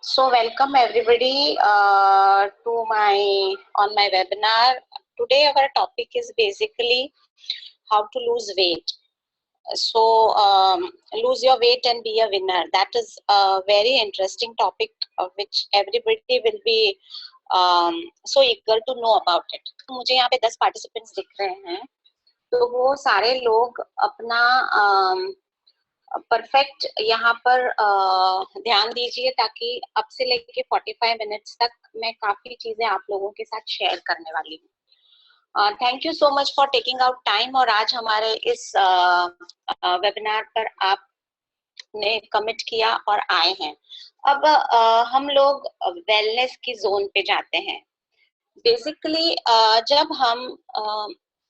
So welcome everybody to my webinar. Today our topic is basically how to lose weight. So lose your weight and be a winner. That is a very interesting topic which everybody will be so eager to know about it. मुझे यहाँ पे 10 participants दिख रहे हैं, तो वो सारे लोग अपना परफेक्ट यहाँ पर ध्यान दीजिए ताकि अब से लेके 45 मिनट्स तक मैं काफी चीजें आप लोगों के साथ शेयर करने वाली हूँ। Thank you so much for taking out time और आज हमारे इस वेबिनार पर आपने कमिट किया और आए हैं। अब हम लोग वेलनेस की जोन पे जाते हैं। बेसिकली जब हम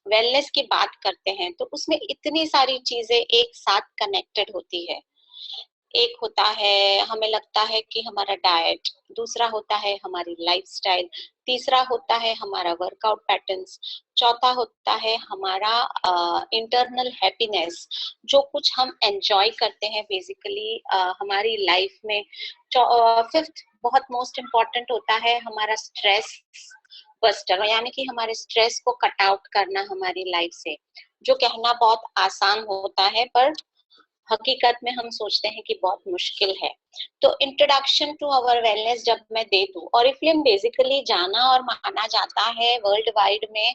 वेलनेस की बात करते हैं तो उसमें इतनी सारी चीजें एक साथ कनेक्टेड होती है। एक होता है हमें लगता है कि हमारा डाइट, दूसरा होता है हमारी लाइफस्टाइल, तीसरा होता है हमारा वर्कआउट पैटर्न्स, चौथा होता है हमारा इंटरनल हैप्पीनेस, जो कुछ हम एंजॉय करते हैं बेसिकली हमारी लाइफ में। फिफ्थ बहुत मोस्ट इम्पॉर्टेंट होता है हमारा स्ट्रेस बस्टर, यानी कि हमारे स्ट्रेस को कट आउट करना हमारी लाइफ से, जो कहना बहुत आसान होता है पर हकीकत में हम सोचते हैं कि बहुत मुश्किल है। तो इंट्रोडक्शन टू अवर वेलनेस जब मैं दे दूं, ऑरिफ्लेम बेसिकली जाना और माना जाता है वर्ल्ड वाइड में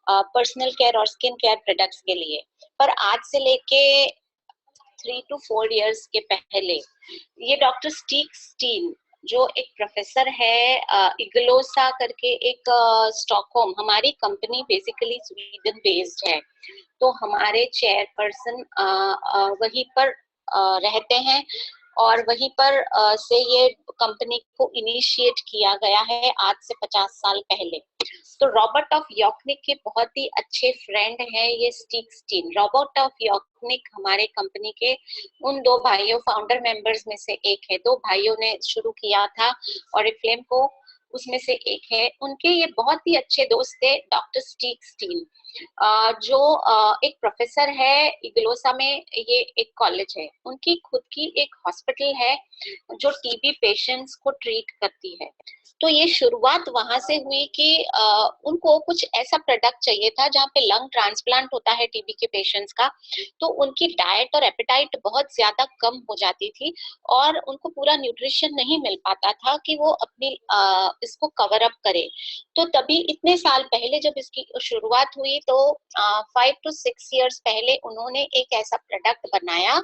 पर्सनल केयर और स्किन केयर प्रोडक्ट्स के लिए, पर आज से लेके 3 to 4 इयर्स के पहले ये डॉक्टर स्टीक स्टीन जो एक प्रोफेसर है इग्लोसा करके एक स्टॉकहोम, हमारी कंपनी बेसिकली स्वीडन बेस्ड है, तो हमारे चेयरपर्सन वहीं पर रहते हैं और वहीं पर से ये कंपनी को इनिशिएट किया गया है आज से 50 साल पहले। तो रॉबर्ट ऑफ यॉर्कनिक के बहुत ही अच्छे फ्रेंड हैं ये स्टीक स्टीन। रॉबर्ट ऑफ यॉर्कनिक हमारे कंपनी के उन दो भाइयों फाउंडर मेंबर्स में से एक है। दो भाइयों ने शुरू किया था ऑरिफ्लेम को, उसमें से एक है। उनके ये बहुत ही अच्छे दोस्त थे डॉक्टर स्टीक स्टीन, जो एक प्रोफेसर है इग्लोसा में, ये एक कॉलेज है। उनकी खुद की एक हॉस्पिटल है जो टीबी पेशेंट्स को ट्रीट करती है। तो ये शुरुआत वहां से हुई कि उनको कुछ ऐसा प्रोडक्ट चाहिए था जहाँ पे लंग ट्रांसप्लांट होता है टीबी के पेशेंट्स का, तो उनकी डाइट और एपेटाइट बहुत ज्यादा कम हो जाती थी और उनको पूरा न्यूट्रिशन नहीं मिल पाता था कि वो अपनी इसको कवर अप करे। तो तभी इतने साल पहले जब इसकी शुरुआत हुई तो 5 to 6 इयर्स पहले उन्होंने एक ऐसा प्रोडक्ट बनाया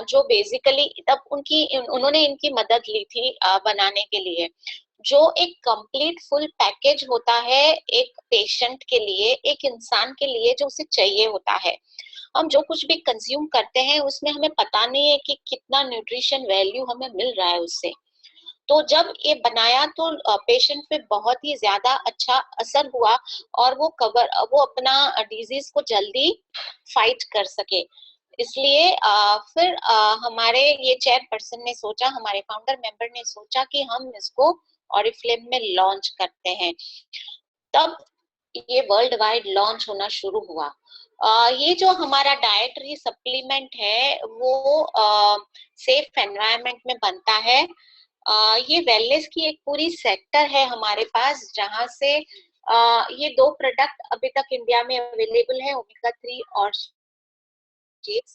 जो बेसिकली तब उन्होंने इनकी मदद ली थी बनाने के लिए, जो एक कंप्लीट फुल पैकेज होता है एक पेशेंट के लिए, एक इंसान के लिए जो उसे चाहिए होता है। हम जो कुछ भी कंज्यूम करते हैं उसमें हमें पता नहीं है कि कितना न्यूट्रिशन वैल्यू हमें मिल रहा है उससे। तो जब ये बनाया तो पेशेंट पे बहुत ही ज्यादा अच्छा असर हुआ और वो अपना डिजीज को जल्दी फाइट कर सके। इसलिए फिर हमारे ये चेयरपर्सन ने सोचा, हमारे फाउंडर मेंबर ने सोचा कि हम इसको ऑरिफ्लेम में लॉन्च करते हैं। तब ये वर्ल्ड वाइड लॉन्च होना शुरू हुआ। ये जो हमारा डाइटरी सप्लीमेंट है वो सेफ एनवायरनमेंट में बनता है। ये वेलनेस की एक पूरी सेक्टर है हमारे पास, जहां से ये दो प्रोडक्ट अभी तक इंडिया में अवेलेबल है, ओमेगा 3 और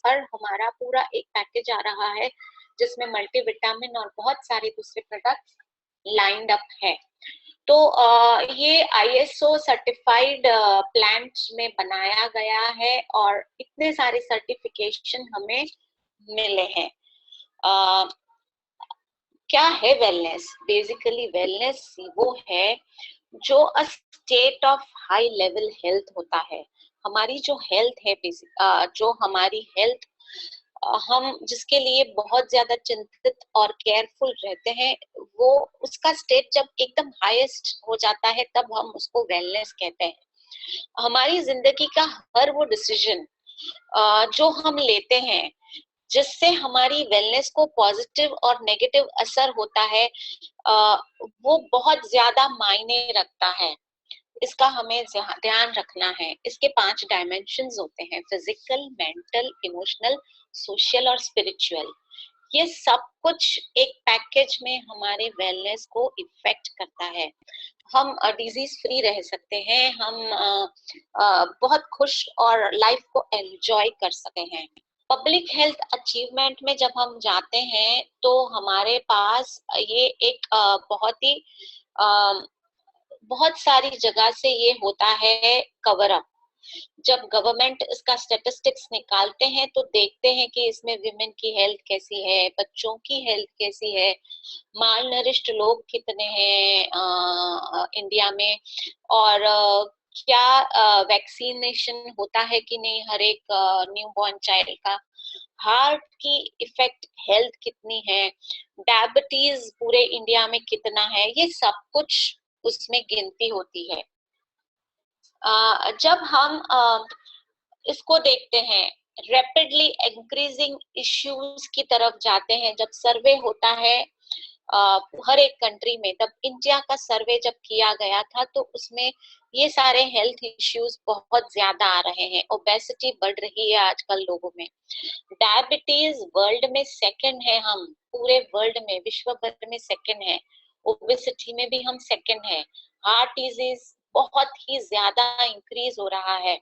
पर हमारा पूरा एक पैकेज आ रहा है जिसमें मल्टीविटामिन और बहुत सारे दूसरे प्रोडक्ट लाइंड अप है। तो ये ISO सर्टिफाइड प्लांट्स में बनाया गया है और इतने सारे सर्टिफिकेशन हमें मिले हैं। क्या है वेलनेस? बेसिकली वेलनेस वो है जो a state of high level health होता है। हमारी जो हेल्थ है जो हमारी हेल्थ हम जिसके लिए बहुत ज्यादा चिंतित और केयरफुल रहते हैं, वो उसका स्टेट जब एकदम हाईएस्ट हो जाता है तब हम उसको वेलनेस कहते हैं। हमारी जिंदगी का हर वो डिसीजन जो हम लेते हैं जिससे हमारी वेलनेस को पॉजिटिव और नेगेटिव असर होता है, वो बहुत ज्यादा मायने रखता है। इसका हमें ध्यान रखना है। इसके 5 डायमेंशंस होते हैं, फिजिकल, मेंटल, इमोशनल, सोशल और स्पिरिचुअल। ये सब कुछ एक पैकेज में हमारे वेलनेस को इफेक्ट करता है। हम डिजीज फ्री रह सकते हैं, हम बहुत खुश और लाइफ को एंजॉय कर सकते हैं। पब्लिक हेल्थ अचीवमेंट में जब हम जाते हैं तो हमारे पास ये एक बहुत सारी जगह से ये होता है कवर अप। जब गवर्नमेंट इसका स्टेटिस्टिक्स निकालते हैं तो देखते हैं कि इसमें विमेन की हेल्थ कैसी है, बच्चों की हेल्थ कैसी है, माल नरिश्ड लोग कितने हैं इंडिया में, और क्या वैक्सीनेशन होता है कि नहीं हर एक न्यू बॉर्न चाइल्ड का, हार्ट की इफेक्ट हेल्थ कितनी है, डायबिटीज पूरे इंडिया में कितना है, ये सब कुछ उसमें गिनती होती है। जब हम इसको देखते हैं, रैपिडली इंक्रीजिंग इश्यूज की तरफ जाते हैं, जब सर्वे होता है हर एक कंट्री में, तब इंडिया का सर्वे जब किया गया था तो उसमें ये सारे हेल्थ इश्यूज बहुत ज्यादा आ रहे हैं। ओबेसिटी बढ़ रही है आजकल लोगों में, डायबिटीज वर्ल्ड में सेकंड है, हम पूरे वर्ल्ड में विश्व भर में सेकंड है, ओबेसिटी में भी हम सेकंड है, हार्ट डिजीज बहुत ही ज्यादा इंक्रीज हो रहा है,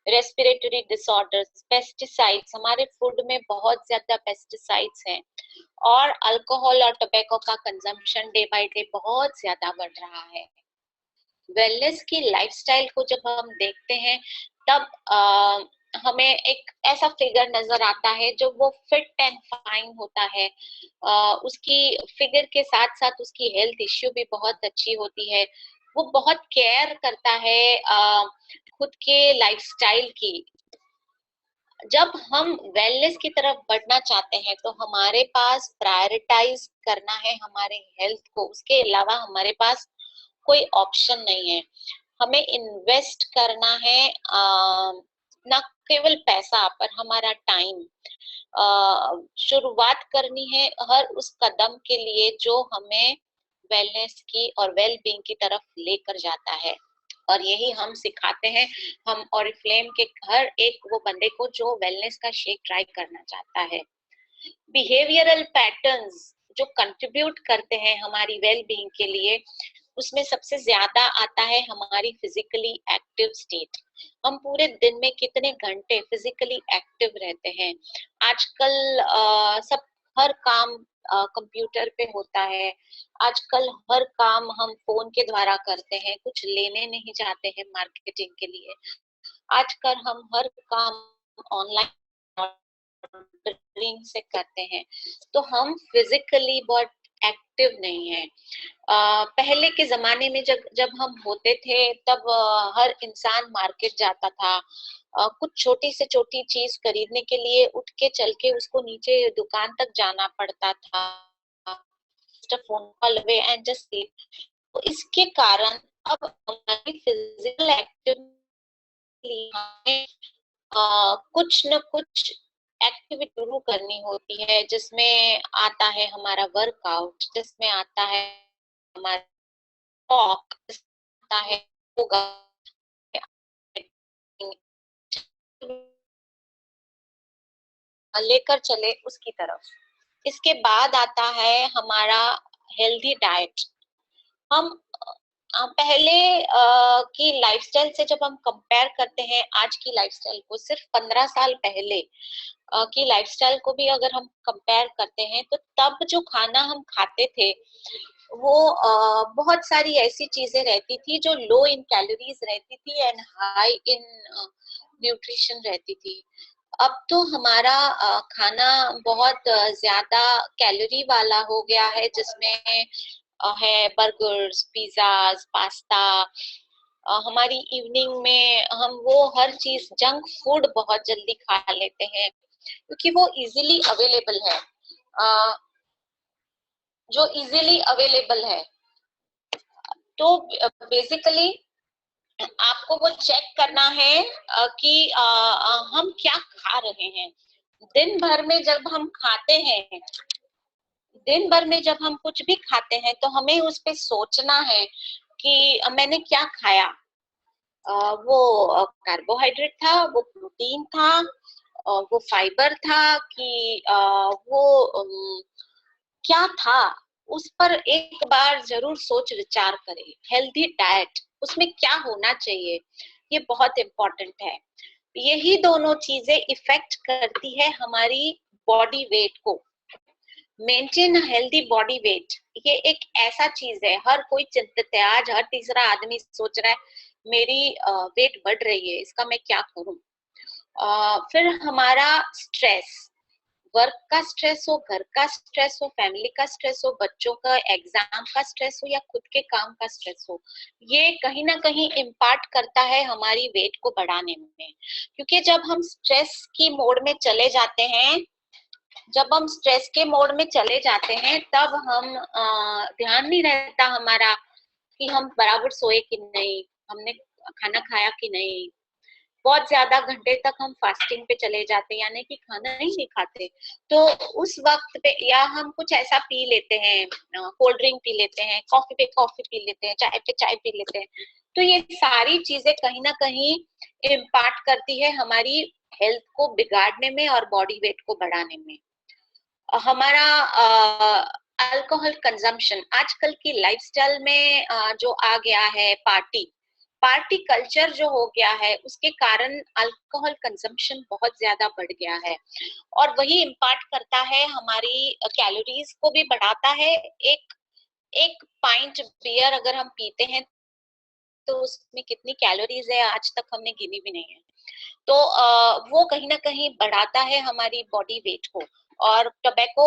रेस्पिरेटरी डिसऑर्डर्स, पेस्टिसाइड्स, हमारे फूड में बहुत ज्यादा पेस्टिसाइड्स हैं, और अल्कोहल और टोबैको का कंजम्पशन डे बाय डे बहुत ज्यादा बढ़ रहा है। वेलनेस की लाइफस्टाइल को जब हम देखते हैं तब हमें एक ऐसा फिगर नजर आता है जो वो फिट एंड फाइन होता है, उसकी फिगर के साथ साथ उसकी हेल्थ इश्यू भी बहुत अच्छी होती है, वो बहुत केयर करता है खुद के लाइफस्टाइल की। जब हम वेलनेस की तरफ बढ़ना चाहते हैं तो हमारे पास प्रायोरिटाइज करना है हमारे हेल्थ को, उसके अलावा हमारे पास कोई ऑप्शन नहीं है। हमें इन्वेस्ट करना है न केवल पैसा पर हमारा टाइम, शुरुआत करनी है हर उस कदम के लिए जो हमें वेलनेस की और वेल बीइंग की तरफ लेकर जाता है, और यही हम सिखाते हैं हम ऑरिफ्लेम के हर एक वो बंदे को जो वेलनेस का शेक ट्राई करना चाहता है। बिहेवियरल पैटर्न्स जो कंट्रीब्यूट करते हैं हमारी वेल बीइंग के लिए, उसमें सबसे ज्यादा आता है हमारी फिजिकली एक्टिव स्टेट। हम पूरे दिन में कितने घंटे फिजिकली एक्टिव रहते हैं। आजकल सब हर काम कंप्यूटर पे होता है, आजकल हर काम हम फोन के द्वारा करते हैं, कुछ लेने नहीं जाते हैं मार्केटिंग के लिए, आजकल हम हर काम ऑनलाइन ऑर्डरिंग से करते हैं, तो हम फिजिकली बहुत एक्टिव नहीं है। पहले के जमाने में जब जब हम होते थे तब हर इंसान मार्केट जाता था, कुछ छोटी से छोटी चीज खरीदने के लिए उठ के चल के उसको नीचे दुकान तक जाना पड़ता था, phone call away and just, तो इसके कारण अब हमारी फिजिकल एक्टिविटी हमें कुछ न कुछ एक्टिविटी शुरू करनी होती है, जिसमें आता है हमारा वर्कआउट, जिसमें आता है हमारा वॉक, आता है योगा, लेकर चले उसकी तरफ। इसके बाद आता है हमारा हेल्दी डाइट। हम पहले की लाइफस्टाइल से जब हम कंपेयर करते हैं आज की लाइफस्टाइल को, सिर्फ 15 साल पहले की लाइफस्टाइल को भी अगर हम कंपेयर करते हैं तो तब जो खाना हम खाते थे वो बहुत सारी ऐसी चीजें रहती थी जो लो इन कैलोरीज रहती थी एंड हाई इन न्यूट्रिशन रहती थी। अब तो हमारा खाना बहुत ज्यादा कैलोरी वाला हो गया है, जिसमें है बर्गर्स, पिज्जाज, पास्ता, हमारी इवनिंग में हम वो हर चीज जंक फूड बहुत जल्दी खा लेते हैं क्योंकि वो इजीली अवेलेबल है, जो इजीली अवेलेबल है। तो बेसिकली आपको वो चेक करना है कि हम क्या खा रहे हैं। दिन भर में जब हम खाते हैं, दिन भर में जब हम कुछ भी खाते हैं तो हमें उस पे सोचना है कि मैंने क्या खाया, वो कार्बोहाइड्रेट था, वो प्रोटीन था, वो फाइबर था कि वो क्या था, उस पर एक बार जरूर सोच विचार करें। हेल्दी डाइट, उसमें क्या होना चाहिए, ये बहुत इम्पोर्टेंट है। यही दोनों चीजें इफेक्ट करती है हमारी बॉडी वेट को। मेंटेन हेल्दी बॉडी वेट, ये एक ऐसा चीज है, हर कोई चिंतित है। आज हर तीसरा आदमी सोच रहा है मेरी वेट बढ़ रही है, इसका मैं क्या करूं। फिर हमारा स्ट्रेस, वर्क का स्ट्रेस हो, घर का स्ट्रेस हो, फैमिली का स्ट्रेस हो, बच्चों का एग्जाम का स्ट्रेस हो या खुद के काम का स्ट्रेस हो, ये कहीं ना कहीं इम्पार्ट करता है हमारी वेट को बढ़ाने में। क्योंकि जब हम स्ट्रेस की मोड में चले जाते हैं, तब हम ध्यान नहीं रहता हमारा कि हम बराबर सोए कि नहीं, हमने खाना खाया कि नहीं। बहुत ज्यादा घंटे तक हम फास्टिंग पे चले जाते हैं, यानी कि खाना ही नहीं खाते। तो उस वक्त पे या हम कुछ ऐसा पी लेते हैं, कोल्ड ड्रिंक पी लेते हैं, कॉफी पे कॉफी पी लेते हैं, चाय पे चाय पी लेते हैं। तो ये सारी चीजें कहीं ना कहीं इम्पैक्ट करती है हमारी हेल्थ को बिगाड़ने में और बॉडी वेट को बढ़ाने में। हमारा अल्कोहल कंजम्पशन, आजकल की लाइफस्टाइल में जो आ गया है, पार्टी कल्चर जो हो गया है, उसके कारण अल्कोहल कंजम्पशन बहुत ज्यादा बढ़ गया है। और वही इम्पैक्ट करता है हमारी कैलोरीज को भी बढ़ाता है। एक एक पाइंट बियर अगर हम पीते हैं तो उसमें कितनी कैलोरीज है आज तक हमने गिनी भी नहीं है। तो वो कहीं ना कहीं बढ़ाता है हमारी बॉडी वेट को। और टोबैको,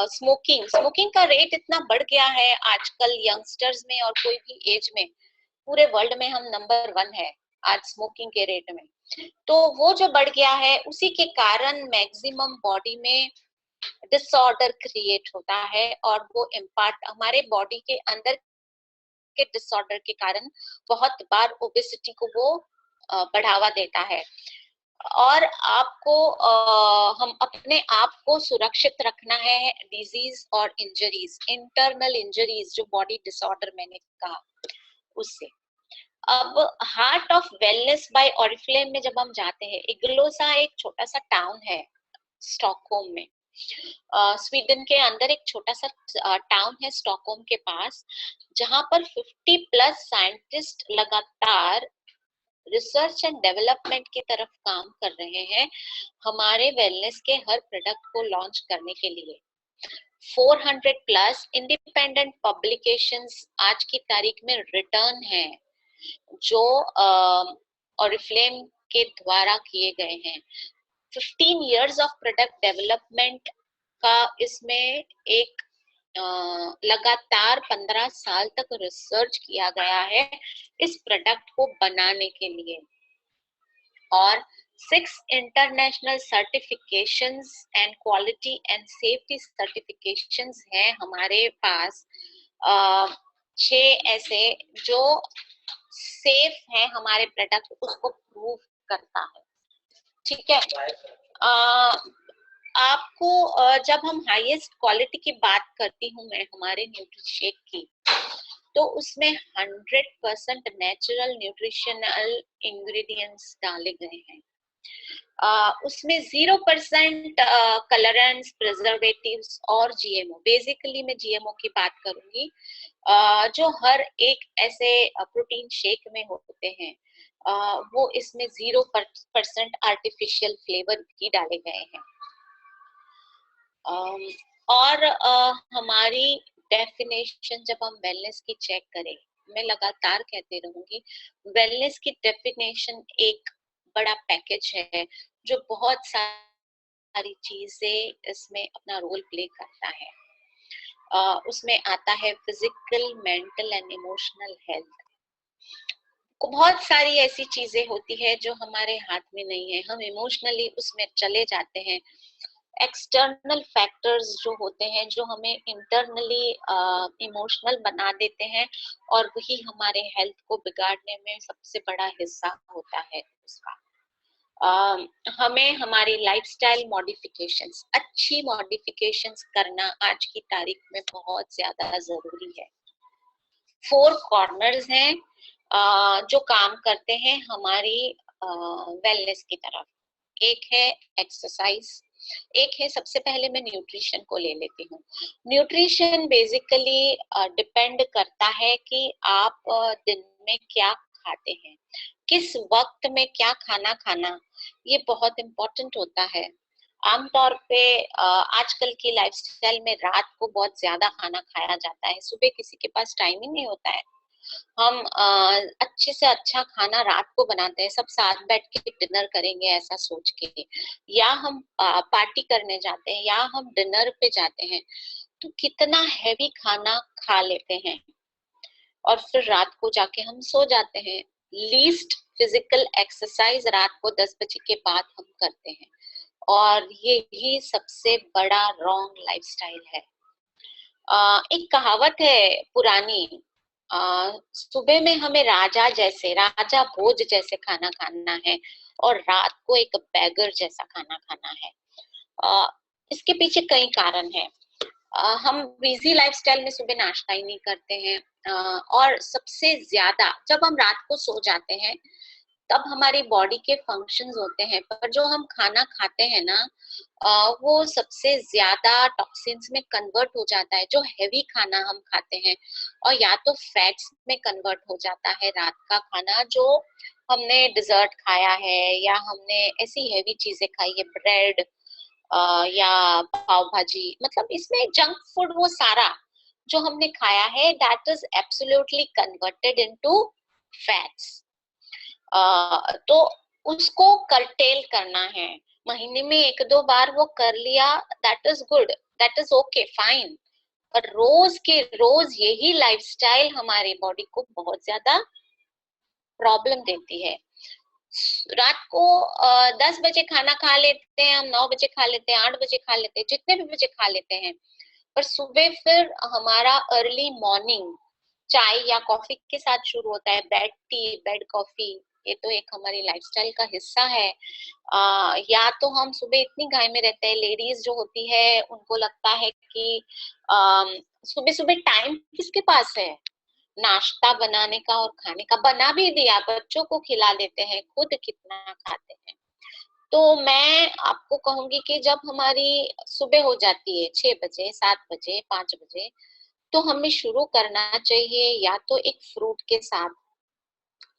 स्मोकिंग का रेट इतना बढ़ गया है आजकल यंगस्टर्स में और कोई भी एज में। पूरे वर्ल्ड में हम नंबर 1 है आज स्मोकिंग के रेट में। तो वो जो बढ़ गया है, उसी के कारण मैक्सिमम बॉडी में डिसऑर्डर क्रिएट होता है और वो इम्पैक्ट हमारे बॉडी के अंदर के डिसऑर्डर के कारण बहुत बार ओबेसिटी को वो बढ़ावा देता है। और आपको हम अपने आप को सुरक्षित रखना है डिजीज और इंजरीज, इंटरनल इंजरीज जो बॉडी डिसऑर्डर मैंने कहा उससे। अब heart of wellness by Oriflame में जब हम जाते हैं, इग्लोसा एक छोटा सा टाउन है स्टॉकहोम में, स्वीडन के अंदर एक छोटा सा टाउन है स्टॉकहोम के पास, जहां पर 50+ साइंटिस्ट लगातार रिसर्च एंड डेवलपमेंट की तरफ काम कर रहे हैं हमारे वेलनेस के हर प्रोडक्ट को लॉन्च करने के लिए। 400+ इंडिपेंडेंट पब्लिकेशंस आज की तारीख में रिटर्न है जो ऑरिफ्लेम के द्वारा किए गए हैं। 15 years ऑफ प्रोडक्ट डेवलपमेंट का इसमें एक लगातार 15 साल तक रिसर्च किया गया है इस प्रोडक्ट को बनाने के लिए। और 6 international certifications and quality and safety certifications हैं हमारे पास, 6 ऐसे जो सेफ है हमारे प्रोडक्ट, उसको प्रूव करता है। ठीक है। आपको जब हम हाईएस्ट क्वालिटी की बात करती हूँ मैं हमारे न्यूट्रीशेक की, तो उसमें 100% नेचुरल न्यूट्रिशनल इंग्रेडिएंट्स डाले गए हैं। उसमें 0% कलरेंट्स, प्रिजर्वेटिव्स और जीएमओ, बेसिकली मैं जीएमओ की बात करूंगी, जो हर एक ऐसे प्रोटीन शेक में होते हैं, वो इसमें 0% आर्टिफिशियल फ्लेवर भी डाले गए हैं। और हमारी डेफिनेशन जब हम वेलनेस की चेक करें, मैं लगातार कहते रहूंगी, वेलनेस की डेफिनेशन एक बड़ा पैकेज है जो बहुत सारी चीजें इसमें अपना रोल प्ले करता है। उसमें आता है physical, mental and emotional health. बहुत सारी ऐसी चीजें होती है जो हमारे हाथ में नहीं है, हम इमोशनली उसमें चले जाते हैं। एक्सटर्नल फैक्टर्स जो होते हैं जो हमें इंटरनली इमोशनल बना देते हैं, और वही हमारे हेल्थ को बिगाड़ने में सबसे बड़ा हिस्सा होता है उसका। हमें हमारी लाइफस्टाइल मॉडिफिकेशंस, अच्छी मॉडिफिकेशंस करना आज की तारीख में बहुत ज्यादा जरूरी है। 4 कॉर्नर्स हैं जो काम करते हैं हमारी वेलनेस की तरफ। एक है एक्सरसाइज, एक है, सबसे पहले मैं न्यूट्रिशन को ले लेती हूँ। न्यूट्रिशन बेसिकली डिपेंड करता है कि आप दिन में क्या खाते हैं, किस वक्त में क्या खाना खाना, ये बहुत इम्पोर्टेंट होता है। आमतौर पे आजकल की लाइफस्टाइल में रात को बहुत ज्यादा खाना खाया जाता है, सुबह किसी के पास टाइम ही नहीं होता है। हम अच्छे से अच्छा खाना रात को बनाते हैं, सब साथ बैठ के डिनर करेंगे ऐसा सोच के, या हम पार्टी करने जाते हैं, या हम डिनर पे जाते हैं, तो कितना हैवी खाना खा लेते हैं और फिर रात को जाके हम सो जाते हैं। लीस्ट फिजिकल एक्सरसाइज रात को 10 बजे के बाद हम करते हैं, और ये ही सबसे बड़ा रॉन्ग लाइफस्टाइल है। एक कहावत है पुरानी, सुबह में हमें राजा भोज जैसे खाना खाना है, और रात को एक बैगर जैसा खाना खाना है। इसके पीछे कई कारण है। हम बिजी लाइफस्टाइल में सुबह नाश्ता ही नहीं करते हैं, और सबसे ज्यादा जब हम रात को सो जाते हैं तब हमारी बॉडी के फंक्शंस होते हैं, पर जो हम खाना खाते हैं ना, वो सबसे ज्यादा टॉक्सिन्स में कन्वर्ट हो जाता है, जो हैवी खाना हम खाते हैं, और या तो फैट्स में कन्वर्ट हो जाता है रात का खाना, जो हमने डिजर्ट खाया है या हमने ऐसी हैवी चीजें खाई है, ब्रेड या पाव भाजी, मतलब इसमें जंक फूड, वो सारा जो हमने खाया है, that is absolutely converted into fats. तो उसको करटेल करना है, महीने में एक दो बार वो कर लिया, that is good, that is okay, fine. पर रोज के रोज यही लाइफस्टाइल हमारी बॉडी को बहुत ज्यादा प्रॉब्लम देती है। रात को 10 बजे खाना खा लेते हैं हम, 9 बजे खा लेते हैं, 8 बजे खा लेते हैं, जितने भी बजे खा लेते हैं, पर सुबह फिर हमारा अर्ली मॉर्निंग चाय या कॉफी के साथ शुरू होता है। बेड टी, बेड कॉफी, ये तो एक हमारी लाइफस्टाइल का हिस्सा है। या तो हम सुबह इतनी घाई में रहते हैं, लेडीज जो होती है उनको लगता है कि सुबह सुबह टाइम किसके पास है नाश्ता बनाने का और खाने का, बना भी दिया, बच्चों को खिला देते हैं, खुद कितना खाते हैं। तो मैं आपको कहूंगी कि जब हमारी सुबह हो जाती है 6 बजे, 7 बजे, 5 बजे, तो हमें शुरू करना चाहिए या तो एक फ्रूट के साथ,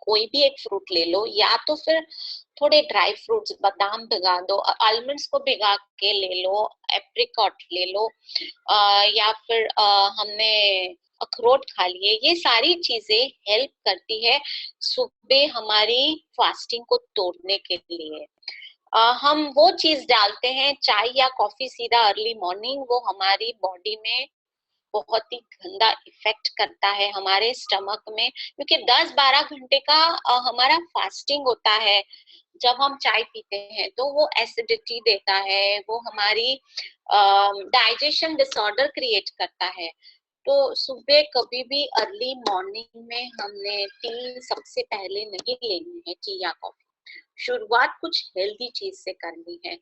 कोई भी एक फ्रूट ले लो, या तो फिर थोड़े ड्राई फ्रूट्स, बादाम भिगा दो, आलमंड्स को भिगा के ले लो, एप्रिकॉट ले लो, या फिर हमने अखरोट खा लिए। ये सारी चीजें हेल्प करती है सुबह हमारी फास्टिंग को तोड़ने के लिए। हम वो चीज डालते हैं, चाय या कॉफी सीधा अर्ली मॉर्निंग, वो हमारी बॉडी में बहुत ही गंदा इफेक्ट करता है हमारे स्टमक में, क्योंकि 10-12 घंटे का हमारा फास्टिंग होता है। जब हम चाय पीते हैं तो वो एसिडिटी देता है, वो हमारी डाइजेशन डिसऑर्डर क्रिएट करता है। तो सुबह कभी भी अर्ली मॉर्निंग में हमने टी सबसे पहले नहीं लेनी है, टी या कॉफी। शुरुआत कुछ हेल्दी चीज से करनी है,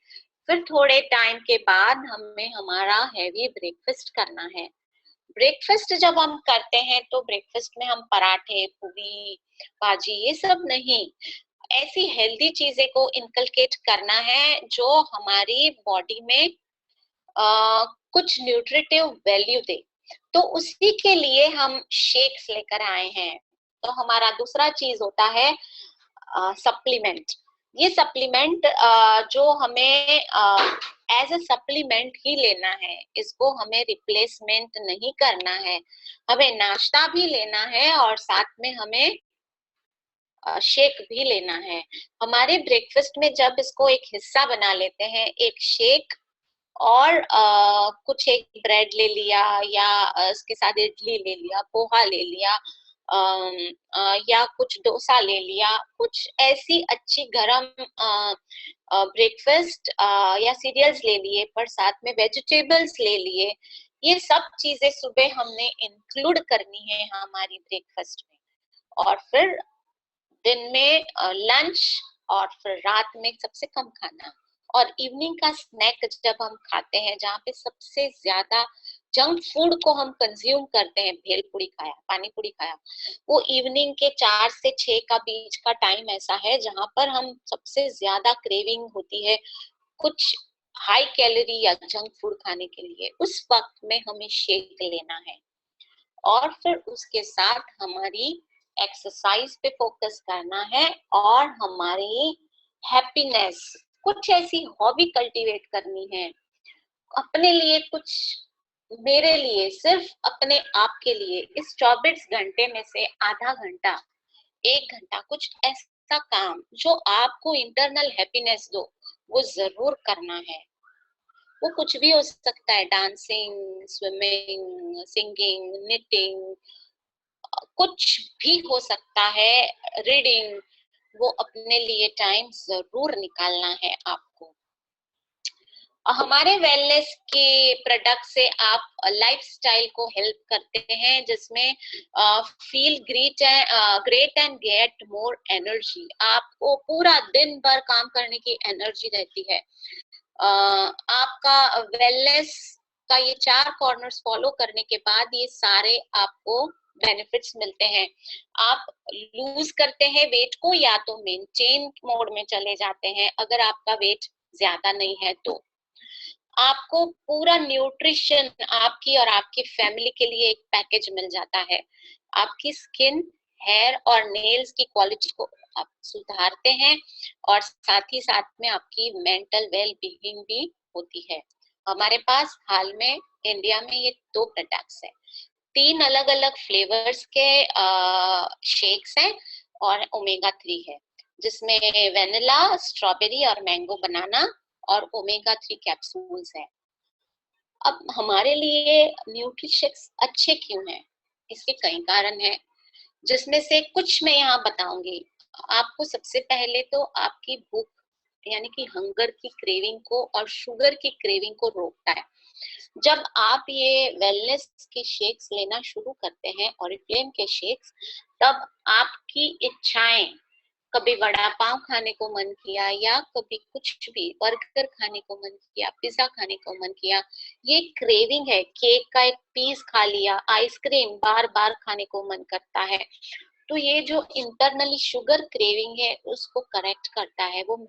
फिर थोड़े टाइम के बाद हमें हमारा हैवी ब्रेकफास्ट करना है। ब्रेकफास्ट जब हम करते हैं तो ब्रेकफास्ट में हम पराठे, पूरी, भाजी, ये सब नहीं, ऐसी हेल्दी चीजें को इनकलकेट करना है जो हमारी बॉडी में कुछ न्यूट्रिटिव वैल्यू दे। तो उसी के लिए हम शेक्स लेकर आए हैं। तो हमारा दूसरा चीज होता है सप्लीमेंट। ये सप्लीमेंट जो हमें एज अ सप्लीमेंट ही लेना है, इसको हमें रिप्लेसमेंट नहीं करना है। हमें नाश्ता भी लेना है और साथ में हमें शेक भी लेना है। हमारे ब्रेकफास्ट में जब इसको एक हिस्सा बना लेते हैं, एक शेक और कुछ एक ब्रेड ले लिया, या इसके साथ इडली ले लिया, पोहा ले लिया, या कुछ डोसा ले लिया, कुछ ऐसी अच्छी गरम ब्रेकफास्ट या सीरियल्स ले लिए, पर साथ में वेजिटेबल्स ले लिए। ये सब चीजें सुबह हमने इंक्लूड करनी है हमारी ब्रेकफास्ट में। और फिर दिन में लंच, और फिर रात में सबसे कम खाना, और इवनिंग का स्नैक जब हम खाते हैं, जहाँ पे सबसे ज्यादा जंक फूड को हम कंज्यूम करते हैं, भेलपूरी खाया, पानी पूरी खाया, वो इवनिंग के 4 से 6 का बीच का टाइम ऐसा है जहां पर हम सबसे ज्यादा क्रेविंग होती है कुछ हाई कैलोरी या जंक फूड खाने के लिए। उस वक्त में हमें शेक लेना है और फिर उसके साथ हमारी एक्सरसाइज पे फोकस करना है और हमारी हैप्पीनेस, कुछ ऐसी हॉबी कल्टीवेट करनी है अपने लिए, कुछ मेरे लिए, सिर्फ अपने आप के लिए। इस 24 घंटे में से आधा घंटा, 1 घंटा कुछ ऐसा काम जो आपको इंटरनल हैप्पीनेस दो, वो जरूर करना है। वो कुछ भी हो सकता है, डांसिंग, स्विमिंग, सिंगिंग, निटिंग, कुछ भी हो सकता है, रीडिंग। वो अपने लिए टाइम जरूर निकालना है आपको। हमारे वेलनेस के प्रोडक्ट से आप लाइफस्टाइल को हेल्प करते हैं, जिसमें feel great and get more energy. आपको पूरा दिन भर काम करने की एनर्जी रहती है। आपका वेलनेस का ये 4 कॉर्नर्स फॉलो करने के बाद ये सारे आपको बेनिफिट्स मिलते हैं। आप लूज करते हैं वेट को या तो मेंटेन मोड में चले जाते हैं, अगर आपका वेट ज्यादा नहीं है तो। आपको पूरा न्यूट्रिशन आपकी और आपकी फैमिली के लिए एक पैकेज मिल जाता है। आपकी स्किन, हेयर और नेल्स की क्वालिटी को आप सुधारते हैं और साथ ही साथ में आपकी मेंटल वेल बीइंग भी होती है। हमारे पास हाल में इंडिया में ये 2 प्रोडक्ट्स हैं, 3 अलग अलग फ्लेवर्स के शेक्स हैं और ओमेगा 3 है, जिसमें वेनिला, स्ट्रॉबेरी और मैंगो बनाना और ओमेगा 3 कैप्सूल्स है। अब हमारे लिए न्यूट्रिशेक्स अच्छे क्यों हैं? इसके कई कारण हैं, जिसमें से कुछ मैं यहाँ बताऊंगी। आपको सबसे पहले तो आपकी भूख यानी कि हंगर की क्रेविंग को और शुगर की क्रेविंग को रोकता है। जब आप ये वेलनेस के शेक्स लेना शुरू करते हैं, ऑरिफ्लेम के शेक्स, तब आपकी इच्छाएं, कभी वड़ा पाव खाने को मन किया या कभी कुछ भी बर्गर खाने को मन किया, पिज्जा खाने को मन किया, ये क्रेविंग है, केक का एक पीस खा लिया, आइसक्रीम बार बार खाने को मन करता है, तो ये जो इंटरनली शुगर क्रेविंग है उसको करेक्ट करता है, वो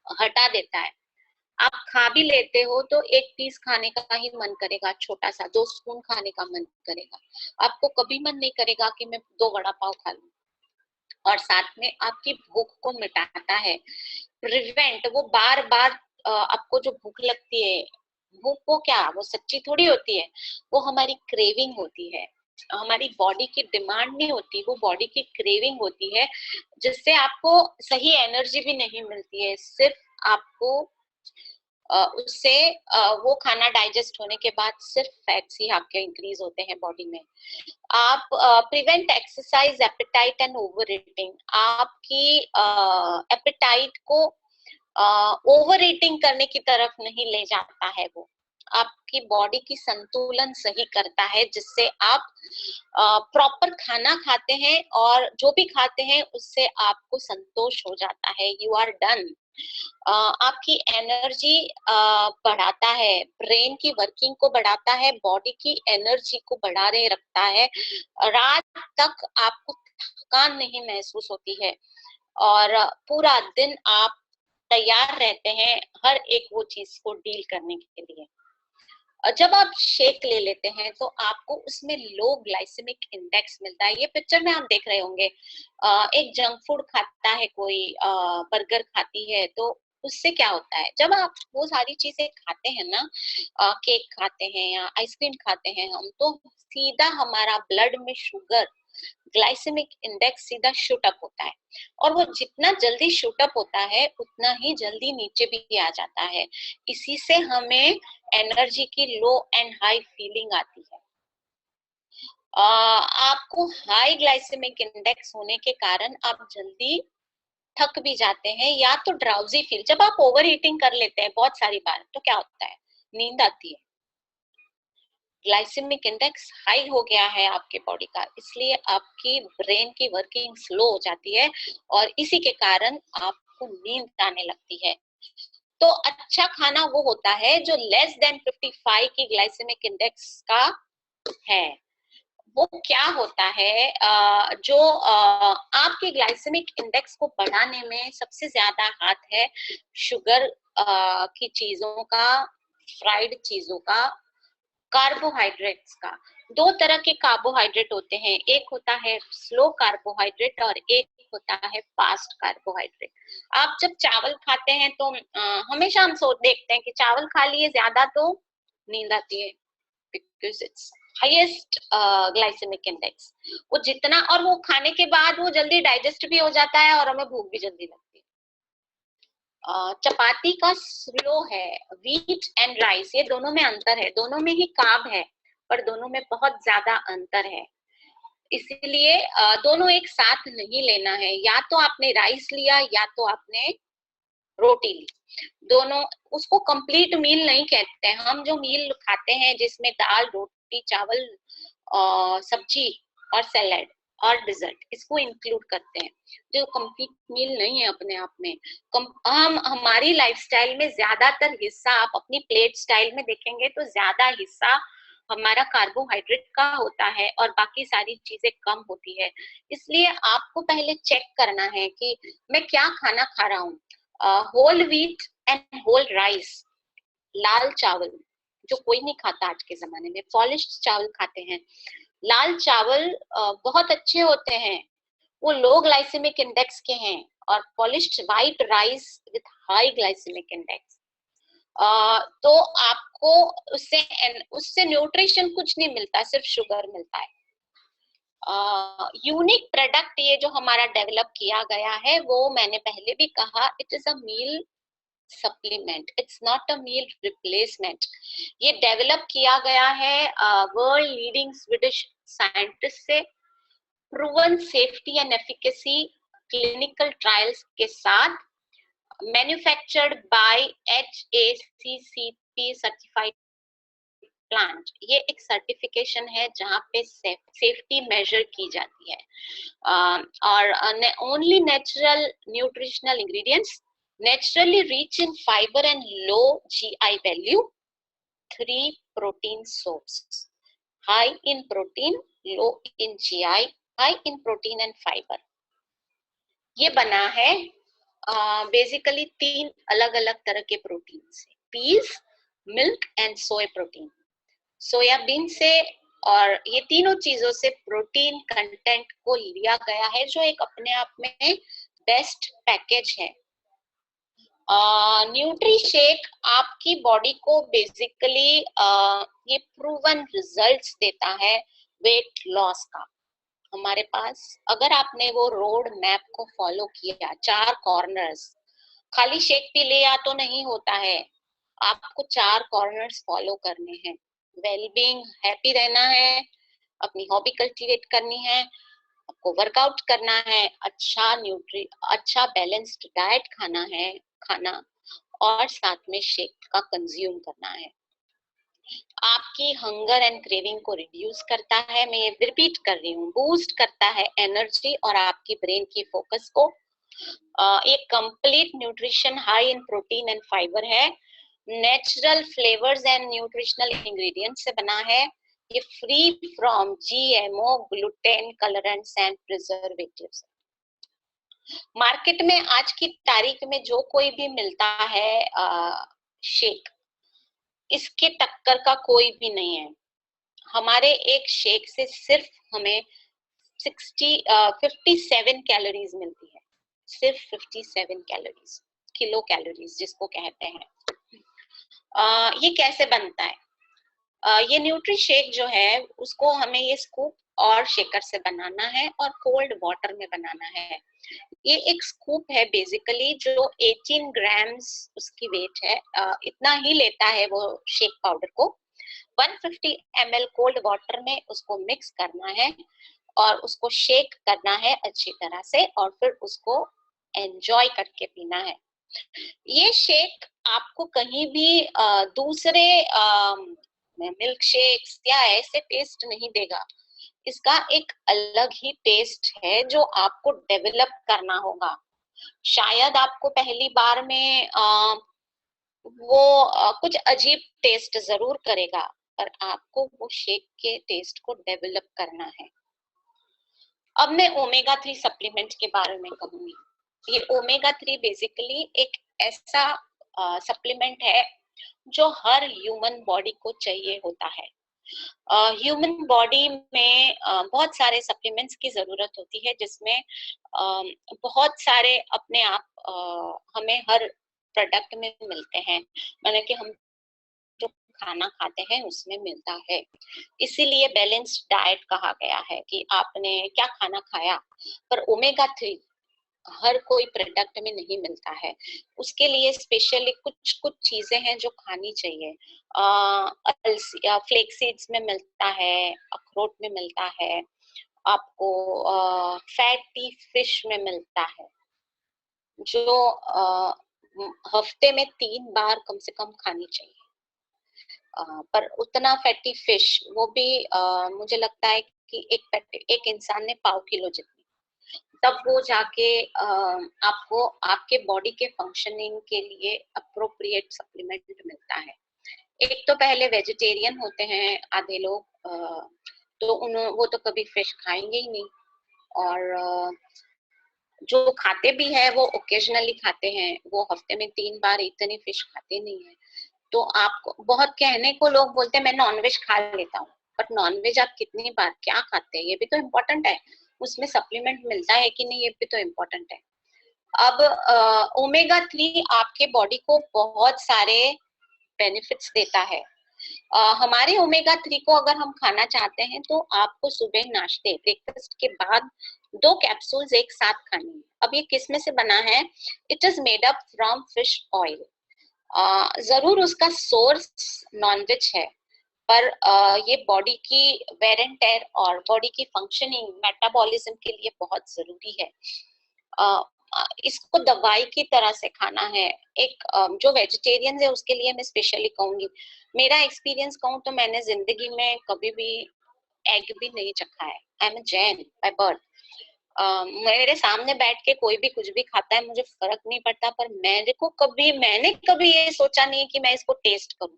हटा देता है। आप खा भी लेते हो तो एक पीस खाने का ही मन करेगा, छोटा सा 2 स्पून खाने का मन करेगा, आपको कभी मन नहीं करेगा कि मैं 2 वड़ा पाव खा लूं। और साथ में आपकी भूख को मिटाता है, प्रिवेंट, वो बार बार आपको जो भूख लगती है, भूख वो क्या, वो सच्ची थोड़ी होती है, वो हमारी क्रेविंग होती है, हमारी बॉडी की डिमांड नहीं होती, वो बॉडी की क्रेविंग होती है, जिससे आपको सही एनर्जी भी नहीं मिलती है, सिर्फ आपको उससे वो खाना डाइजेस्ट होने के बाद सिर्फ फैट्स ही आपके इंक्रीज होते हैं बॉडी में। आप prevent exercise appetite and over eating, आपकी एपेटाइट को ओवर ईटिंग करने की तरफ नहीं ले जाता है, वो आपकी बॉडी की संतुलन सही करता है, जिससे आप प्रॉपर खाना खाते हैं और जो भी खाते हैं उससे आपको संतोष हो जाता है, यू आर डन। आपकी एनर्जी बढ़ाता है, ब्रेन की वर्किंग को बढ़ाता है, बॉडी की एनर्जी को बढ़ा रहे रखता है, रात तक आपको थकान नहीं महसूस होती है और पूरा दिन आप तैयार रहते हैं हर एक वो चीज को डील करने के लिए। जब आप शेक ले लेते हैं तो आपको उसमें लो ग्लाइसेमिक इंडेक्स मिलता है। ये पिक्चर में आप देख रहे होंगे, एक जंक फूड खाता है कोई, बर्गर खाती है, तो उससे क्या होता है, जब आप वो सारी चीजें खाते हैं ना, केक खाते हैं या आइसक्रीम खाते हैं हम, तो सीधा हमारा ब्लड में शुगर, ग्लाइसेमिक इंडेक्स सीधा शूट अप होता है, और वो जितना जल्दी शूट अप होता है उतना ही जल्दी नीचे भी आ जाता है। इसी से हमें एनर्जी की लो एंड हाई फीलिंग आती है। आपको हाई ग्लाइसेमिक इंडेक्स होने के कारण आप जल्दी थक भी जाते हैं या तो ड्राउजी फील, जब आप ओवर ईटिंग कर लेते हैं बहुत सारी बार तो क्या होता है, नींद आती है। ग्लाइसेमिक इंडेक्स हाई हो गया है आपके बॉडी का, इसलिए आपकी ब्रेन की वर्किंग स्लो हो जाती है और इसी के कारण आपको नींद आने लगती है। तो अच्छा खाना वो होता है जो लेस देन 55 की ग्लाइसेमिक इंडेक्स का है। वो क्या होता है, जो आपके ग्लाइसेमिक इंडेक्स को बढ़ाने में सबसे ज्यादा हाथ है शुगर की चीजों का, फ्राइड चीजों का, कार्बोहाइड्रेट्स का। दो तरह के कार्बोहाइड्रेट होते हैं, एक होता है स्लो कार्बोहाइड्रेट और एक होता है फास्ट कार्बोहाइड्रेट। आप जब चावल खाते हैं तो हमेशा हम सोच देखते हैं कि चावल खा लिए ज्यादा तो नींद आती है, because it's highest glycemic index. वो जितना, और वो खाने के बाद वो जल्दी डाइजेस्ट भी हो जाता है और हमें भूख भी जल्दी लगती है। चपाती का स्लो है, व्हीट एंड राइस, ये दोनों में अंतर है, दोनों में ही कार्ब है पर दोनों में बहुत ज्यादा अंतर है। इसीलिए दोनों एक साथ नहीं लेना है, या तो आपने राइस लिया या तो आपने रोटी ली, दोनों, उसको कंप्लीट मील नहीं कहते हैं। हम जो मील खाते हैं जिसमें दाल, रोटी, चावल, सब्जी और सैलेड और डिजर्ट, इसको इंक्लूड करते हैं, जो कंप्लीट मील नहीं है अपने आप में। हम हमारी लाइफस्टाइल में ज्यादातर हिस्सा, आप अपनी प्लेट स्टाइल में देखेंगे तो ज्यादा हिस्सा हमारा कार्बोहाइड्रेट का होता है और बाकी सारी चीजें कम होती है। इसलिए आपको पहले चेक करना है कि मैं क्या खाना खा रहा हूँ। Whole wheat and whole rice, लाल चावल जो कोई नहीं खाता आज के जमाने में, पॉलिश्ड चावल खाते हैं। लाल चावल बहुत अच्छे होते हैं, वो लो ग्लाइसेमिक इंडेक्स के हैं, और polished white rice with high glycemic index. तो आपको उससे उससे न्यूट्रिशन कुछ नहीं मिलता, सिर्फ शुगर मिलता है। यूनिक प्रोडक्ट ये जो हमारा डेवलप किया गया है, वो मैंने पहले भी कहा, it is a meal supplement, it's not a meal replacement. ये डेवलप किया गया है वर्ल्ड लीडिंग स्वीडिश साइंटिस्ट से, proven safety and efficacy clinical trials के साथ, manufactured by HACCP certified plant. ये एक सर्टिफिकेशन है जहाँ पे सेफ्टी मेजर की जाती है, और only natural nutritional ingredients, naturally rich in fiber and low GI value, 3 protein sources, high in protein, low in GI, high in protein and fiber। ये बना है बेसिकली 3 अलग अलग तरह के प्रोटीन से, peas, milk and soya protein, soybean से, और ये तीनों चीजों से प्रोटीन कंटेंट को लिया गया है, जो एक अपने आप में बेस्ट पैकेज है। न्यूट्री शेक आपकी बॉडी को बेसिकली ये प्रूवन रिजल्ट्स देता है वेट लॉस का। हमारे पास अगर आपने वो रोड मैप को फॉलो किया, 4 कॉर्नर्स, खाली शेक पी लिया तो नहीं होता है, आपको 4 कॉर्नर्स फॉलो करने हैं। वेलबींग, हैप्पी रहना है, अपनी हॉबी कल्टीवेट करनी है, आपको वर्कआउट करना है, अच्छा बैलेंस्ड डाइट खाना, और साथ में शेक का कंज्यूम करना है। आपकी हंगर एंड क्रेविंग को रिड्यूस करता है, मैं ये रिपीट कर रही हूँ, बूस्ट करता है एनर्जी और आपकी ब्रेन की फोकस को। एक complete nutrition high in protein and fibre है, natural flavours and nutritional ingredients से बना है, ये free from GMO, gluten, colourants and preservatives. Market में आज की तारीख में जो कोई भी मिलता है शेक, इसके टक्कर का कोई भी नहीं है। हमारे एक शेक से सिर्फ हमें 57 कैलोरीज मिलती है, सिर्फ 57 कैलोरीज, किलो कैलोरीज जिसको कहते हैं। ये कैसे बनता है? ये न्यूट्री शेक जो है उसको हमें ये स्कूप और शेकर से बनाना है और कोल्ड वाटर में बनाना है। ये एक स्कूप है बेसिकली, जो 18 ग्राम्स उसकी वेट है, इतना ही लेता है वो शेक पाउडर को। 150 ml कोल्ड वाटर में उसको मिक्स करना है और उसको शेक करना है अच्छी तरह से, और फिर उसको एंजॉय करके पीना है। ये शेक आपको कहीं भी दूसरे मिल्क शेक्स या ऐसे टेस्ट नहीं देगा, इसका एक अलग ही टेस्ट है जो आपको डेवलप करना होगा। शायद आपको पहली बार में वो कुछ अजीब टेस्ट जरूर करेगा, पर आपको वो शेक के टेस्ट को डेवलप करना है। अब मैं ओमेगा 3 सप्लीमेंट के बारे में कहूंगी। ये ओमेगा 3 बेसिकली एक ऐसा सप्लीमेंट है जो हर ह्यूमन बॉडी को चाहिए होता है। ह्यूमन बॉडी में बहुत सारे सप्लीमेंट्स की जरूरत होती है, जिसमें बहुत सारे अपने आप हमें हर प्रोडक्ट में मिलते हैं, माने कि हम जो खाना खाते हैं उसमें मिलता है। इसीलिए बैलेंस्ड डाइट कहा गया है कि आपने क्या खाना खाया, पर ओमेगा 3 हर कोई प्रोडक्ट में नहीं मिलता है। उसके लिए स्पेशली कुछ कुछ चीजें हैं जो खानी चाहिए। फ्लेक्स सीड्स में मिलता है, अखरोट में मिलता है, आपको फैटी फिश में मिलता है, जो हफ्ते में 3 बार कम से कम खानी चाहिए। पर उतना फैटी फिश, वो भी मुझे लगता है कि एक इंसान ने पाव किलो जितनी, तब वो जाके आपको आपके बॉडी के फंक्शनिंग के लिए अप्रोप्रिएट सप्लीमेंट मिलता है। एक तो पहले वेजिटेरियन होते हैं आधे लोग, तो वो तो कभी फिश खाएंगे ही नहीं, और जो खाते भी है वो ओकेजनली खाते हैं, वो हफ्ते में 3 बार इतनी फिश खाते नहीं है। तो आपको बहुत कहने को लोग बोलते हैं मैं नॉनवेज खा लेता हूँ, बट नॉनवेज आप कितनी बार क्या खाते हैं ये भी तो इम्पोर्टेंट है। उसमें सप्लीमेंट मिलता है कि नहीं ये भी तो इम्पोर्टेंट है। अब ओमेगा 3 आपके बॉडी को बहुत सारे बेनिफिट्स देता है। हमारे ओमेगा 3 को अगर हम खाना चाहते हैं तो आपको सुबह नाश्ते ब्रेकफास्ट के बाद 2 कैप्सूल्स एक साथ खानी है। अब ये किस में से बना है? It is made up from fish oil. जरूर उसका सोर्स नॉनवेज है, पर ये बॉडी की वेर एंड टेयर और बॉडी की फंक्शनिंग मेटाबॉलिज्म के लिए बहुत जरूरी है। इसको दवाई की तरह से खाना है। एक जो वेजिटेरियन है उसके लिए मैं स्पेशली कहूंगी, मेरा एक्सपीरियंस कहूँ तो मैंने जिंदगी में कभी भी एग भी नहीं चखा है। I am Jain by birth. मेरे सामने बैठ के कोई भी कुछ भी खाता है, मुझे फर्क नहीं पड़ता, पर मैंने कभी ये सोचा नहीं कि मैं इसको टेस्ट करूं,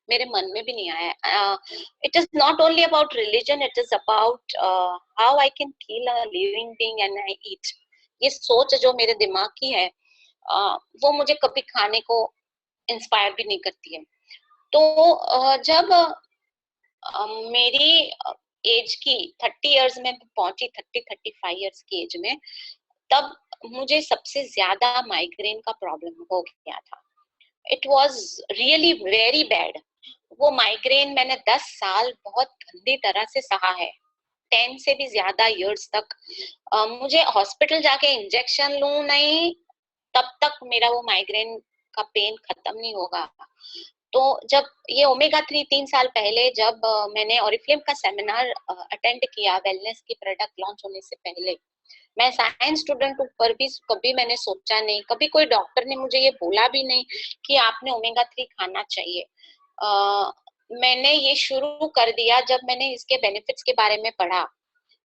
मेरे मन में भी नहीं आया। It is not only about religion, it is about how I can kill a living being and I eat. ये सोच जो मेरे दिमाग की है, वो मुझे कभी खाने को इंस्पायर भी नहीं करती है। तो जब मेरी एज की 30 इयर्स में पहुंची, 35 इयर्स की एज में, तब मुझे सबसे ज्यादा माइग्रेन का प्रॉब्लम हो गया था। It was really very bad. वो माइग्रेन मैंने 10 साल बहुत गंदी तरह से सहा है, 10 से भी ज्यादा इयर्स तक। मुझे हॉस्पिटल जाके इंजेक्शन लूं नहीं, तब तक मेरा वो माइग्रेन का पेन खत्म नहीं होगा। तो जब ये ओमेगा 3 3 साल पहले जब मैंने ऑरिफ्लेम का सेमिनार अटेंड किया वेलनेस की प्रोडक्ट लॉन्च होने से पहले, मैं साइंस स्टूडेंट हूँ, पर भी कभी मैंने सोचा नहीं, कभी कोई डॉक्टर ने मुझे ये बोला भी नहीं कि आपने ओमेगा 3 खाना चाहिए। मैंने ये शुरू कर दिया जब मैंने इसके बेनिफिट्स के बारे में पढ़ा।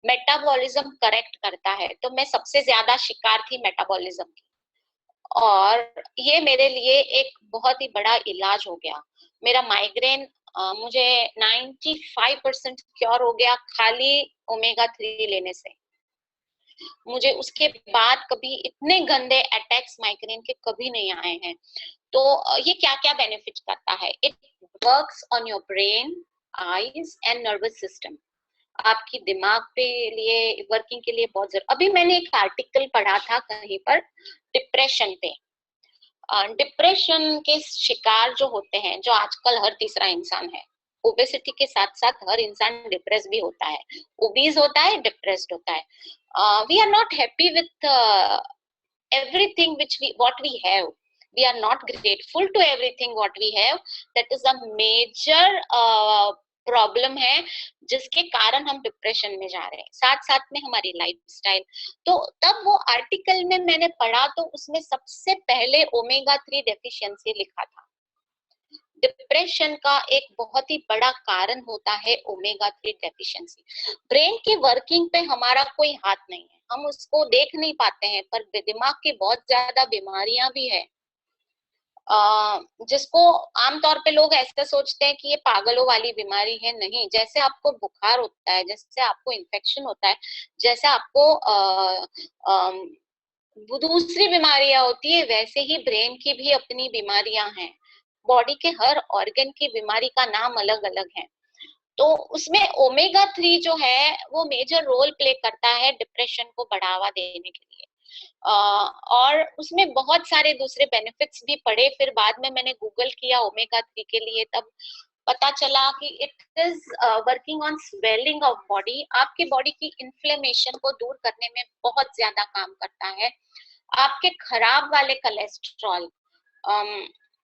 मेटाबॉलिज्म करेक्ट करता है, तो मैं सबसे ज्यादा शिकार थी मेटाबॉलिज्म की, और ये मेरे लिए एक बहुत ही बड़ा इलाज हो गया। मेरा माइग्रेन मुझे 95% क्योर हो गया खाली ओमेगा 3 लेने से। मुझे उसके बाद कभी इतने गंदे अटैक्स माइग्रेन के कभी नहीं आए हैं। तो ये क्या क्या बेनिफिट करता है? It works on your brain, eyes and nervous system. आपकी दिमाग पे लिए वर्किंग के लिए बहुत जरूरी। अभी मैंने एक आर्टिकल पढ़ा था कहीं पर डिप्रेशन पे। डिप्रेशन के शिकार जो होते हैं, जो आजकल हर तीसरा इंसान है, ओबेसिटी के साथ साथ हर इंसान डिप्रेस भी होता है, ओबीज होता है, डिप्रेस्ड होता है। We are not happy with everything which we what we have. We are not grateful to everything what we have. That is a major problem है जिसके कारण हम डिप्रेशन में जा रहे हैं, साथ साथ में हमारी लाइफस्टाइल। तो तब वो आर्टिकल में मैंने पढ़ा तो उसमें सबसे पहले ओमेगा 3 डेफिशिएंसी लिखा था। डिप्रेशन का एक बहुत ही बड़ा कारण होता है ओमेगा 3 डेफिशिएंसी। ब्रेन की वर्किंग पे हमारा कोई हाथ नहीं है, हम उसको देख नहीं पाते हैं, पर दिमाग की बहुत ज्यादा बीमारियां भी है। जिसको आमतौर पे लोग ऐसा सोचते हैं कि ये पागलों वाली बीमारी है। नहीं, जैसे आपको बुखार होता है, जैसे आपको इन्फेक्शन होता है, जैसे आपको वो दूसरी बीमारियां होती है, वैसे ही ब्रेन की भी अपनी बीमारियां हैं। बॉडी के हर ऑर्गन की बीमारी का नाम अलग अलग है। तो उसमें ओमेगा 3 जो है वो मेजर रोल प्ले करता है डिप्रेशन को बढ़ावा देने के लिए। और उसमें बहुत सारे दूसरे बेनिफिट्स भी पड़े। फिर बाद में मैंने गूगल किया ओमेगा 3 के लिए, तब पता चला कि it is working on swelling of body. आपके बॉडी की इन्फ्लेमेशन को दूर करने में बहुत ज्यादा काम करता है। आपके खराब वाले कोलेस्ट्रॉल,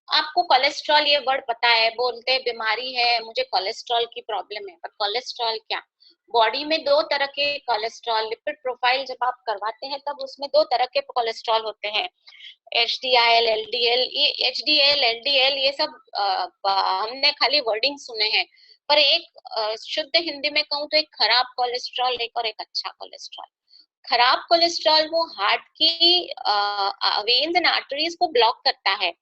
आपको कोलेस्ट्रॉल ये वर्ड पता है, बोलते हैं बीमारी है, मुझे कोलेस्ट्रॉल की प्रॉब्लम है, पर कोलेस्ट्रॉल क्या? बॉडी में दो तरह के कोलेस्ट्रॉल, लिपिड प्रोफाइल जब आप करवाते हैं तब उसमें दो तरह के कोलेस्ट्रॉल होते हैं, HDL, LDL। ये HDL, LDL ये सब हमने खाली वर्डिंग सुने हैं, पर एक शुद्ध हिंदी में कहूँ तो एक खराब कोलेस्ट्रॉल एक और एक अच्छा कोलेस्ट्रॉल। खराब कोलेस्ट्रॉल वो हार्ट की वेन्स एंड आर्टरीज को ब्लॉक करता है,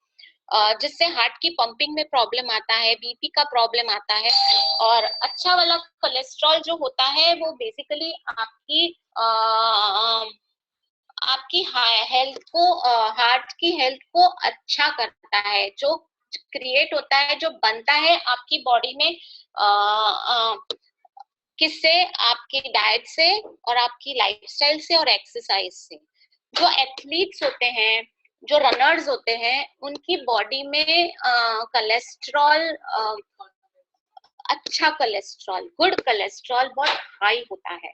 जिससे हार्ट की पंपिंग में प्रॉब्लम आता है, बीपी का प्रॉब्लम आता है। और अच्छा वाला कोलेस्ट्रॉल जो होता है वो बेसिकली आपकी हेल्थ को, हार्ट की हेल्थ को अच्छा करता है। जो क्रिएट होता है, जो बनता है आपकी बॉडी में, किससे? आपकी डाइट से और आपकी लाइफस्टाइल से और एक्सरसाइज से। जो एथलीट्स होते हैं, जो रनर्स होते हैं, उनकी बॉडी में कोलेस्ट्रॉल, अच्छा कोलेस्ट्रॉल, गुड कोलेस्ट्रॉल बहुत हाई होता है,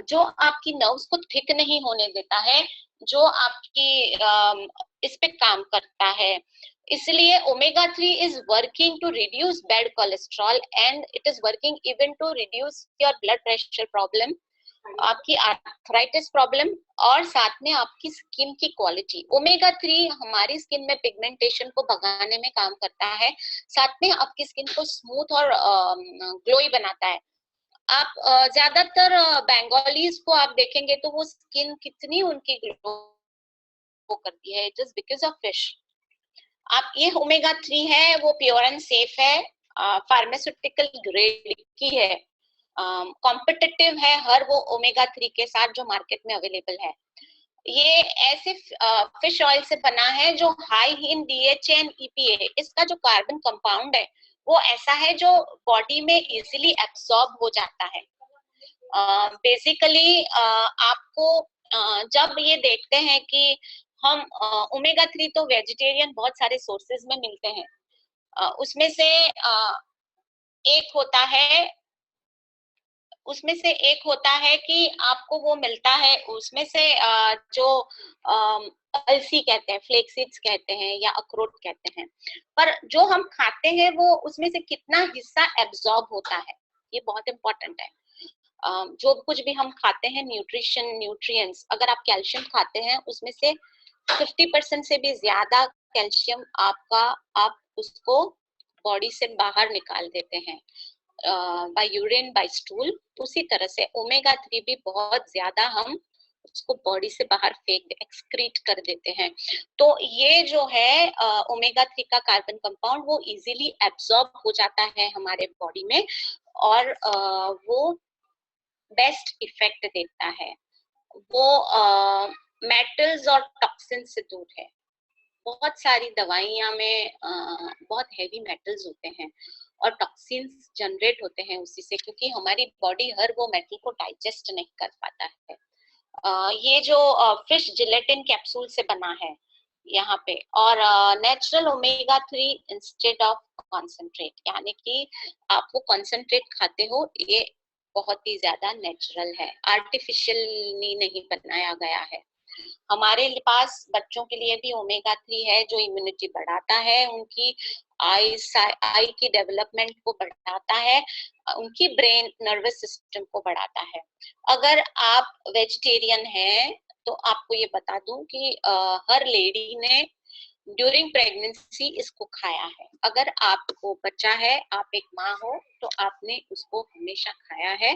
जो आपकी नर्व्स को थिक नहीं होने देता है, जो आपकी इस पे काम करता है। इसलिए omega 3 is working to reduce bad cholesterol and it is working even to reduce your blood pressure problem, आपकी आर्थराइटिस प्रॉब्लम, और साथ में आपकी स्किन की क्वालिटी। ओमेगा 3 हमारी स्किन में पिगमेंटेशन को भगाने में काम करता है, साथ में आपकी स्किन को स्मूथ और ग्लोई बनाता है। आप ज्यादातर बंगालीज को आप देखेंगे तो वो स्किन कितनी उनकी ग्लो करती है, it is because of fish. आप ये ओमेगा 3 है वो प्योर एंड सेफ है, फार्मास्यूटिकल ग्रेड की है, कॉम्पिटिटिव है हर वो ओमेगा 3 के साथ जो मार्केट में अवेलेबल है। ये ऐसे फिश ऑयल से बना है जो high in DHA and EPA। इसका जो कार्बन कंपाउंड है वो ऐसा है जो बॉडी में इजीली एब्सॉर्ब हो जाता है। बेसिकली आपको जब ये देखते हैं कि हम ओमेगा 3 तो वेजिटेरियन बहुत सारे सोर्सेज में मिलते हैं, उसमें से एक होता है, उसमें से एक होता है कि आपको वो मिलता है, उसमें से जो अलसी कहते हैं, फ्लेक्स सीड्स कहते हैं या अखरोट कहते हैं, पर जो हम खाते हैं वो उसमें से कितना हिस्सा एब्जॉर्ब होता है, ये बहुत इंपॉर्टेंट है। जो कुछ भी हम खाते हैं, न्यूट्रिएंट्स, अगर आप कैल्शियम खाते हैं उसमें से 50% से भी ज्यादा कैल्शियम आप उसको बॉडी से बाहर निकाल देते हैं बाय यूरिन, बाय स्टूल। उसी तरह से ओमेगा 3 भी बहुत ज्यादा हम उसको बॉडी से बाहर फेंक एक्सक्रीट कर देते हैं। तो ये जो है ओमेगा 3 का कार्बन कंपाउंड वो इजीली एब्जॉर्ब हो जाता है हमारे बॉडी में, और वो बेस्ट इफेक्ट देता है। वो मेटल्स और टॉक्सिन से दूर है। बहुत सारी दवाइयां में बहुत हैवी मेटल्स होते हैं और टॉक्सिन्स जनरेट होते हैं उसी से, क्योंकि हमारी बॉडी हर वो मेटल को डाइजेस्ट नहीं कर पाता है। ये जो फिश जिलेटिन कैप्सूल से बना है यहाँ पे, और natural omega 3 instead of concentrate, यानी कि आप वो कॉन्सेंट्रेट खाते हो, ये बहुत ही ज्यादा नेचुरल है, आर्टिफिशियली नहीं बनाया गया है। हमारे पास बच्चों के लिए भी ओमेगा 3 है जो इम्यूनिटी बढ़ाता है, उनकी आई की डेवलपमेंट को बढ़ाता है, उनकी ब्रेन नर्वस सिस्टम को बढ़ाता है। अगर आप वेजिटेरियन हैं तो आपको ये बता दूं कि हर लेडी ने ड्यूरिंग प्रेगनेंसी इसको खाया है। अगर आपको बच्चा है, आप एक माँ हो, तो आपने उसको हमेशा खाया है।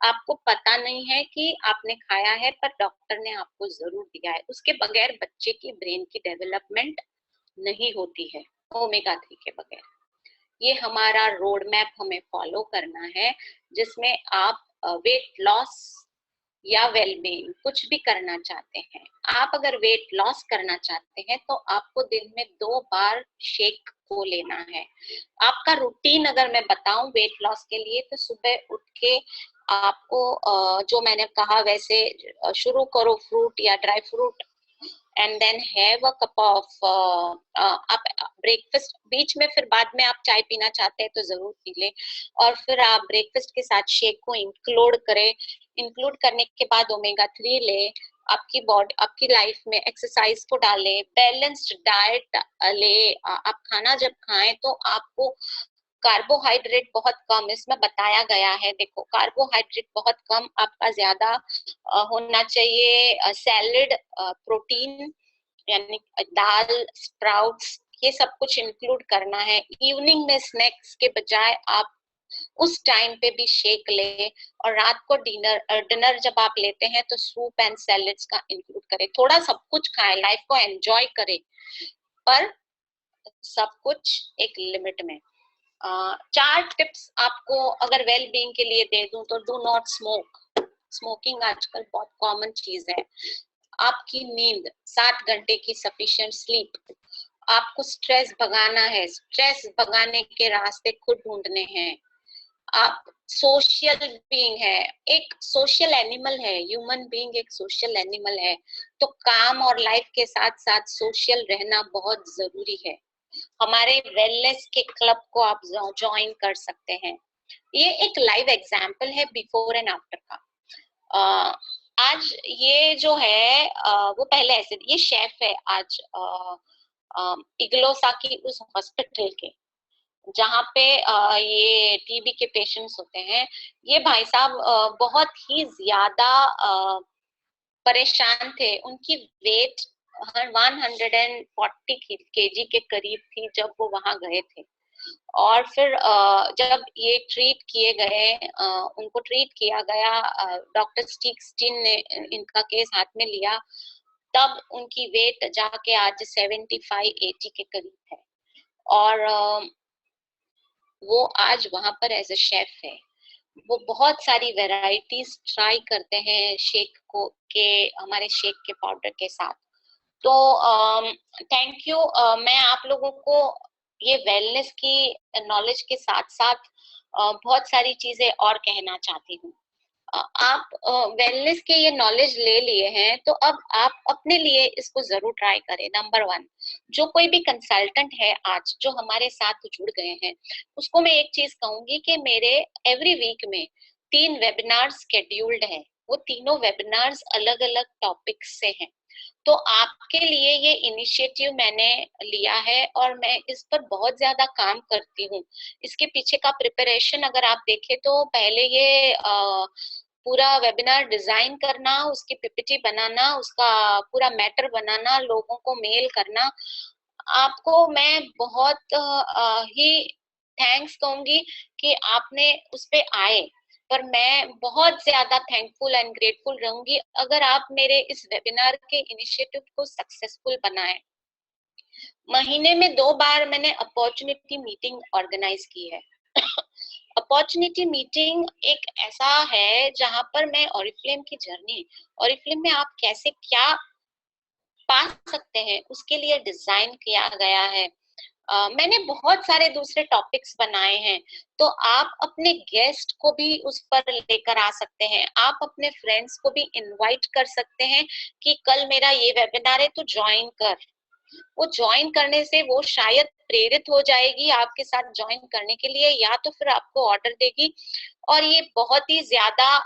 आपको पता नहीं है कि आपने खाया है, पर डॉक्टर ने आपको जरूर दिया है। उसके बगैर बच्चे की ब्रेन की डेवलपमेंट नहीं होती है ओमेगा 3 के बगैर। ये हमारा रोड मैप हमें फॉलो करना है, जिसमें आप वेट लॉस या वेलबींग कुछ भी करना चाहते हैं। आप अगर वेट लॉस करना चाहते हैं तो आपको दिन में 2 बार शेक को लेना है। आपका रूटीन अगर मैं बताऊं वेट लॉस के लिए, तो सुबह उठ के आपको जो मैंने कहा वैसे शुरू करो, फ्रूट या dry fruit, and then have a cup of आप ब्रेकफास्ट बीच में, फिर बाद में आप चाय पीना चाहते हैं तो जरूर पी लें, और फिर आप ब्रेकफास्ट के साथ शेक को इंक्लूड करें। इंक्लूड करने के बाद ओमेगा 3 ले, आपकी बॉडी, आपकी लाइफ में एक्सरसाइज को डालें, बैलेंस्ड डाइट ले। आप खाना जब खाएं तो आपको कार्बोहाइड्रेट बहुत कम इसमें बताया गया है। देखो कार्बोहाइड्रेट बहुत कम, आपका ज्यादा होना चाहिए सैलेड, प्रोटीन यानी दाल, स्प्राउट्स, ये सब कुछ इंक्लूड करना है। इवनिंग में स्नैक्स के बजाय आप उस टाइम पे भी शेक ले, और रात को डिनर जब आप लेते हैं तो सूप एंड सैलेड्स का इंक्लूड करें। थोड़ा सब कुछ खाएं, लाइफ को एंजॉय करें, पर सब कुछ एक लिमिट में। 4 टिप्स आपको अगर वेल बीइंग के लिए दे दूं तो डू नॉट स्मोक। स्मोकिंग आजकल बहुत कॉमन चीज है। आपकी नींद, 7 घंटे की सफिशिएंट स्लीप। आपको स्ट्रेस भगाना है, स्ट्रेस भगाने के रास्ते खुद ढूंढने हैं। आप सोशल बीइंग है, एक सोशल एनिमल है, ह्यूमन बीइंग एक सोशल एनिमल है, तो काम और लाइफ के साथ साथ सोशल रहना बहुत जरूरी है। हमारे वेलनेस के क्लब को आप ज्वाइन कर सकते हैं। ये एक लाइव एग्जाम्पल है बिफोर एंड आफ्टर का। आज ये जो है वो पहले ऐसे, ये शेफ है आज इग्लोसा की उस हॉस्पिटल के, जहाँ पे ये टीबी के पेशेंट्स होते हैं। ये भाई साहब बहुत ही ज्यादा परेशान थे। उनकी वेट 140 केजी के करीब थी जब वो वहां गए थे, और फिर जब ये ट्रीट किए गए, उनको ट्रीट किया गया, डॉक्टर स्टीक्सटीन ने इनका केस हाथ में लिया, तब उनकी वेट जाके आज 75-80 के करीब है, और वो आज वहां पर एज अ शेफ है। वो बहुत सारी वेराइटीज ट्राई करते हैं शेक को के, हमारे शेक के पाउडर के साथ। तो थैंक यू। मैं आप लोगों को ये वेलनेस की नॉलेज के साथ साथ बहुत सारी चीजें और कहना चाहती हूँ। आप वेलनेस के ये नॉलेज ले लिए हैं, तो अब आप अपने लिए इसको जरूर ट्राई करें। नंबर 1, जो कोई भी कंसल्टेंट है आज जो हमारे साथ जुड़ गए हैं, उसको मैं एक चीज कहूंगी कि मेरे एवरी वीक में 3 वेबिनार शेड्यूल्ड है। वो तीनों वेबिनार्स अलग अलग टॉपिक्स से हैं। तो आपके लिए ये इनिशिएटिव मैंने लिया है, और मैं इस पर बहुत ज्यादा काम करती हूँ। इसके पीछे का प्रिपरेशन अगर आप देखें तो पहले ये पूरा वेबिनार डिजाइन करना, उसकी पीपीटी बनाना, उसका पूरा मैटर बनाना, लोगों को मेल करना, आपको मैं बहुत ही थैंक्स कहूंगी कि आपने उस पे आए। पर मैं बहुत ज्यादा थैंकफुल एंड ग्रेटफुल रहूंगी अगर आप मेरे इस वेबिनार के इनिशिएटिव को सक्सेसफुल बनाएं। महीने में 2 बार मैंने अपॉर्चुनिटी मीटिंग ऑर्गेनाइज की है। अपॉर्चुनिटी मीटिंग एक ऐसा है जहां पर मैं ऑरिफ्लेम की जर्नी, ऑरिफ्लेम में आप कैसे क्या पा सकते हैं, उसके लिए डिजाइन किया गया है। मैंने बहुत सारे दूसरे टॉपिक्स बनाए हैं, तो आप अपने गेस्ट को भी उस पर लेकर आ सकते हैं। आप अपने फ्रेंड्स को भी इनवाइट कर सकते हैं कि कल मेरा ये वेबिनार है तो ज्वाइन कर। वो ज्वाइन करने से वो शायद प्रेरित हो जाएगी आपके साथ ज्वाइन करने के लिए, या तो फिर आपको ऑर्डर देगी, और ये बहुत ही ज्यादा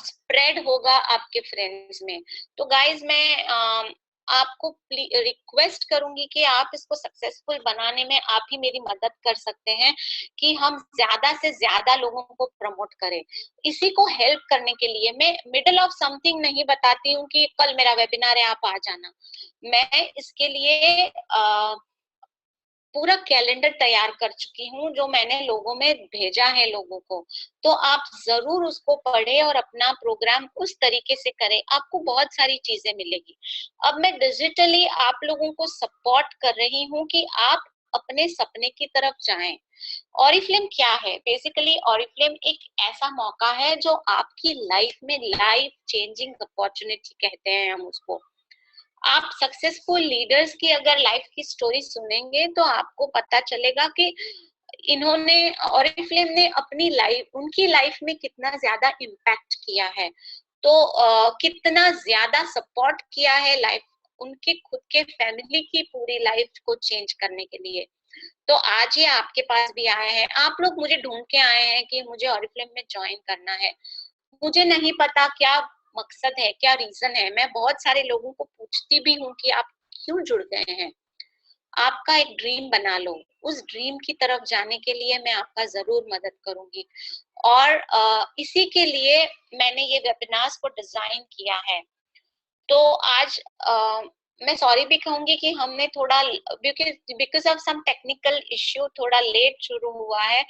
स्प्रेड होगा आपके फ्रेंड्स में। तो गाइज मैं आपको रिक्वेस्ट करूंगी कि आप इसको सक्सेसफुल बनाने में आप ही मेरी मदद कर सकते हैं, कि हम ज्यादा से ज्यादा लोगों को प्रमोट करें। इसी को हेल्प करने के लिए मैं मिडल ऑफ समथिंग नहीं बताती हूँ कि कल मेरा वेबिनार है आप आ जाना। मैं इसके लिए पूरा कैलेंडर तैयार कर चुकी हूँ जो मैंने लोगों में भेजा है लोगों को। तो आप जरूर उसको पढ़े और अपना प्रोग्राम उस तरीके से करें, आपको बहुत सारी चीजें मिलेगी। अब मैं डिजिटली आप लोगों को सपोर्ट कर रही हूँ कि आप अपने सपने की तरफ जाएं। ऑरिफ्लेम क्या है? बेसिकली ऑरिफ्लेम एक ऐसा मौका है जो आपकी लाइफ में लाइफ चेंजिंग अपॉर्चुनिटी कहते हैं हम उसको। आप सक्सेसफुल लीडर्स की अगर लाइफ की स्टोरी सुनेंगे तो आपको पता चलेगा कि इन्होंने ऑरिफ्लेम ने अपनी लाइफ उनकी लाइफ में कितना ज्यादा इम्पैक्ट किया है, तो कितना ज्यादा सपोर्ट किया है लाइफ उनके खुद के फैमिली की पूरी लाइफ को चेंज करने के लिए। तो आज ये आपके पास भी आए हैं, आप लोग मुझे ढूंढ के आए हैं कि मुझे ऑरिफ्लेम में ज्वाइन करना है। मुझे नहीं पता क्या मकसद है, क्या रीजन है। मैं बहुत सारे लोगों को पूछती भी हूँ कि आप क्यों जुड़ गए हैं। आपका एक ड्रीम बना लो, उस ड्रीम की तरफ जाने के लिए मैं आपका जरूर मदद करूंगी। और इसी के लिए मैंने ये वेबिनार्स को डिजाइन किया है। तो आज मैं सॉरी भी कहूंगी कि हमने थोड़ा because of some technical issue थोड़ा लेट शुरू हुआ है,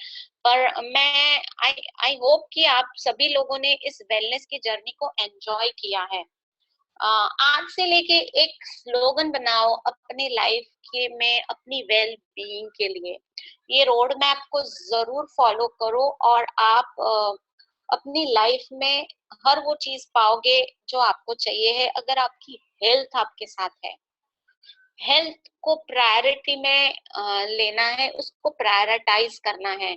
पर मैं आई होप कि आप सभी लोगों ने इस वेलनेस की जर्नी को एंजॉय किया है। आज से लेके एक स्लोगन बनाओ अपने लाइफ के में अपनी वेल बीइंग के लिए। ये रोड मैप को जरूर फॉलो करो और आप अपनी लाइफ में हर वो चीज पाओगे जो आपको चाहिए है, अगर आपकी हेल्थ आपके साथ है। हेल्थ को प्रायोरिटी में लेना है, उसको प्रायोरिटाइज करना है।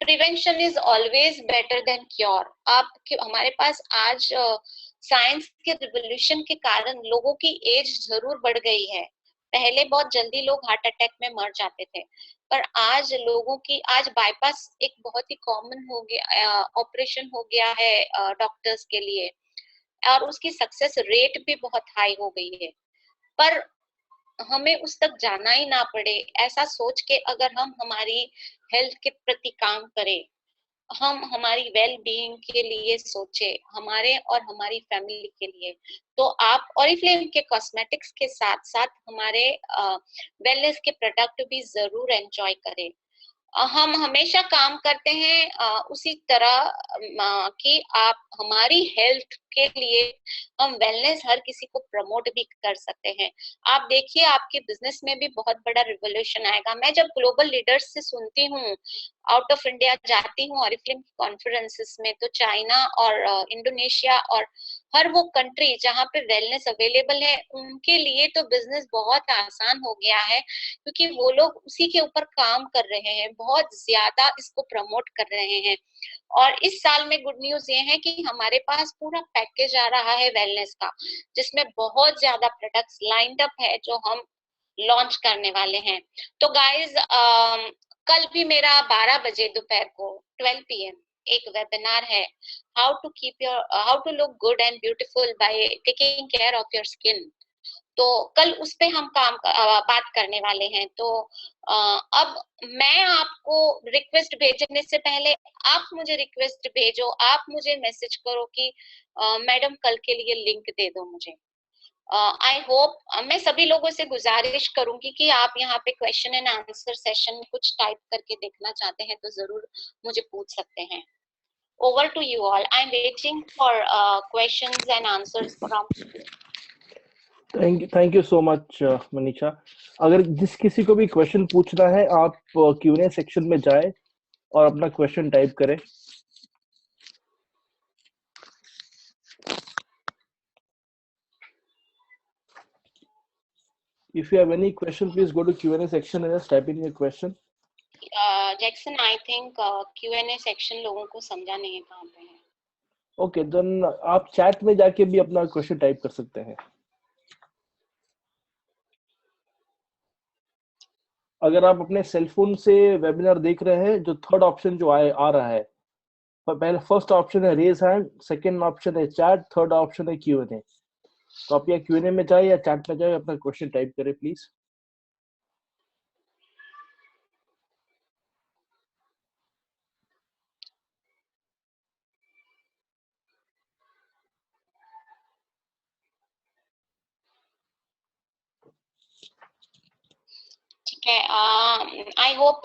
Prevention is always better than cure. आप हमारे पास आज साइंस के रिवोल्यूशन के कारण लोगों की एज जरूर बढ़ गई है। पहले बहुत जल्दी लोग हार्ट अटैक में मर जाते थे, पर आज लोगों की आज बाईपास एक बहुत ही कॉमन हो गया, ऑपरेशन हो गया है डॉक्टर्स के लिए, और उसकी सक्सेस रेट भी बहुत हाई हो गई है। पर हमें उस तक जाना ही ना पड़े, ऐसा सोच के अगर हम हमारी हेल्थ के प्रति काम करें, हम हमारी वेल बीइंग के लिए सोचे, हमारे और हमारी फैमिली के लिए, तो आप ऑरिफ्लेम के कॉस्मेटिक्स के साथ साथ हमारे वेलनेस के प्रोडक्ट भी जरूर एंजॉय करें। हम हमेशा काम करते हैं उसी तरह कि आप हमारी हेल्थ के लिए हम वेलनेस हर किसी को प्रमोट भी कर सकते हैं। आप देखिए आपके बिजनेस में भी बहुत बड़ा रिवोल्यूशन आएगा। मैं जब ग्लोबल लीडर्स से सुनती हूँ, आउट ऑफ इंडिया जाती हूँ ऑरिफ्लेम की कॉन्फ्रेंसेस में, तो चाइना और इंडोनेशिया और हर वो कंट्री जहाँ पे वेलनेस अवेलेबल है उनके लिए तो बिजनेस बहुत आसान हो गया है, क्योंकि वो लोग उसी के ऊपर काम कर रहे हैं, बहुत ज्यादा इसको प्रमोट कर रहे हैं। और इस साल में गुड न्यूज ये है कि हमारे पास पूरा पैकेज आ रहा है वेलनेस का, जिसमें बहुत ज्यादा प्रोडक्ट्स लाइंड अप है जो हम लॉन्च करने वाले हैं। तो गाइज कल भी मेरा 12 बजे दोपहर को 12 PM एक वेबिनार है, how to look good and beautiful by taking care of your skin. तो कल उस पे हम बात करने वाले हैं। तो अब मैं आपको रिक्वेस्ट भेजने से पहले आप मुझे रिक्वेस्ट भेजो, आप मुझे मैसेज करो कि मैडम कल के लिए लिंक दे दो मुझे। आई होप मैं सभी लोगों से गुजारिश करूंगी कि आप यहाँ पे क्वेश्चन एंड आंसर सेशन में कुछ टाइप करके देखना चाहते हैं तो जरूर मुझे पूछ सकते हैं। Over to you all, I am waiting for questions and answers from. Thank you so much Manisha. अगर जिस किसी को भी क्वेश्चन पूछना है आप Q&A सेक्शन में जाएं और अपना क्वेश्चन टाइप करें। If you have any question, please go to Q&A section and just type in your question. Jackson, I think Q&A section लोगों को समझा नहीं है कहाँ पे है। ओके, देन आप चैट में जाके भी अपना क्वेश्चन टाइप कर सकते हैं। अगर आप अपने सेल फोन से वेबिनार देख रहे हैं, जो थर्ड ऑप्शन जो आ रहा है, पहले फर्स्ट ऑप्शन है रेज हैंड, सेकंड ऑप्शन है चैट, थर्ड ऑप्शन है Q&A। तो आप या Q&A में जाए या चैट में जाए, अपना क्वेश्चन टाइप करें प्लीज। ठीक है। आई होप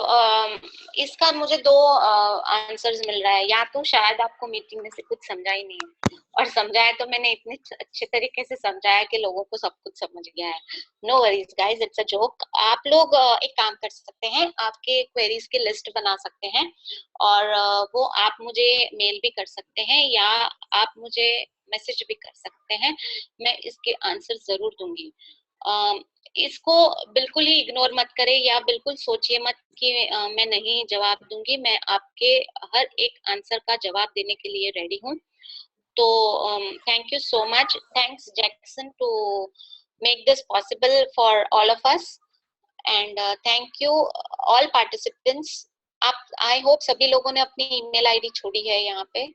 इसका मुझे दो आंसर्स मिल रहा है, या तो शायद आपको मीटिंग में से कुछ समझा ही नहीं है, और समझाया तो मैंने इतने अच्छे तरीके से समझाया कि लोगों को सब कुछ समझ गया है। No worries guys, it's a joke. आप लोग एक काम कर सकते हैं, आपके क्वेरीज की लिस्ट बना सकते हैं, और वो आप मुझे मेल भी कर सकते हैं, या आप मुझे मैसेज भी कर सकते हैं। मैं इसके आंसर जरूर दूंगी। इसको बिल्कुल ही इग्नोर मत करें, या बिल्कुल सोचिए मत कि मैं नहीं जवाब दूंगी। मैं आपके हर एक आंसर का जवाब देने के लिए रेडी हूँ। तो thank you so much, thanks Jackson to make this possible for all of us, and thank you all participants. आप, आई होप सभी लोगों ने अपनी ईमेल आईडी छोड़ी है यहाँ पे।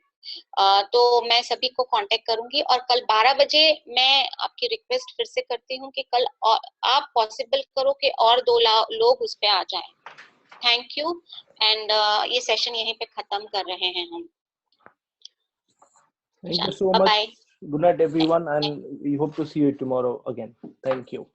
तो मैं सभी को कांटेक्ट करूंगी, और कल 12 बजे मैं आपकी रिक्वेस्ट फिर से करती हूँ कि कल आप पॉसिबल करो कि और 2 लोग उस पे आ जाएं। थैंक यू, एंड ये सेशन यहीं पे खत्म कर रहे हैं हम। Thank you so much. Bye. Good night everyone, and we hope to see you tomorrow again. Thank you.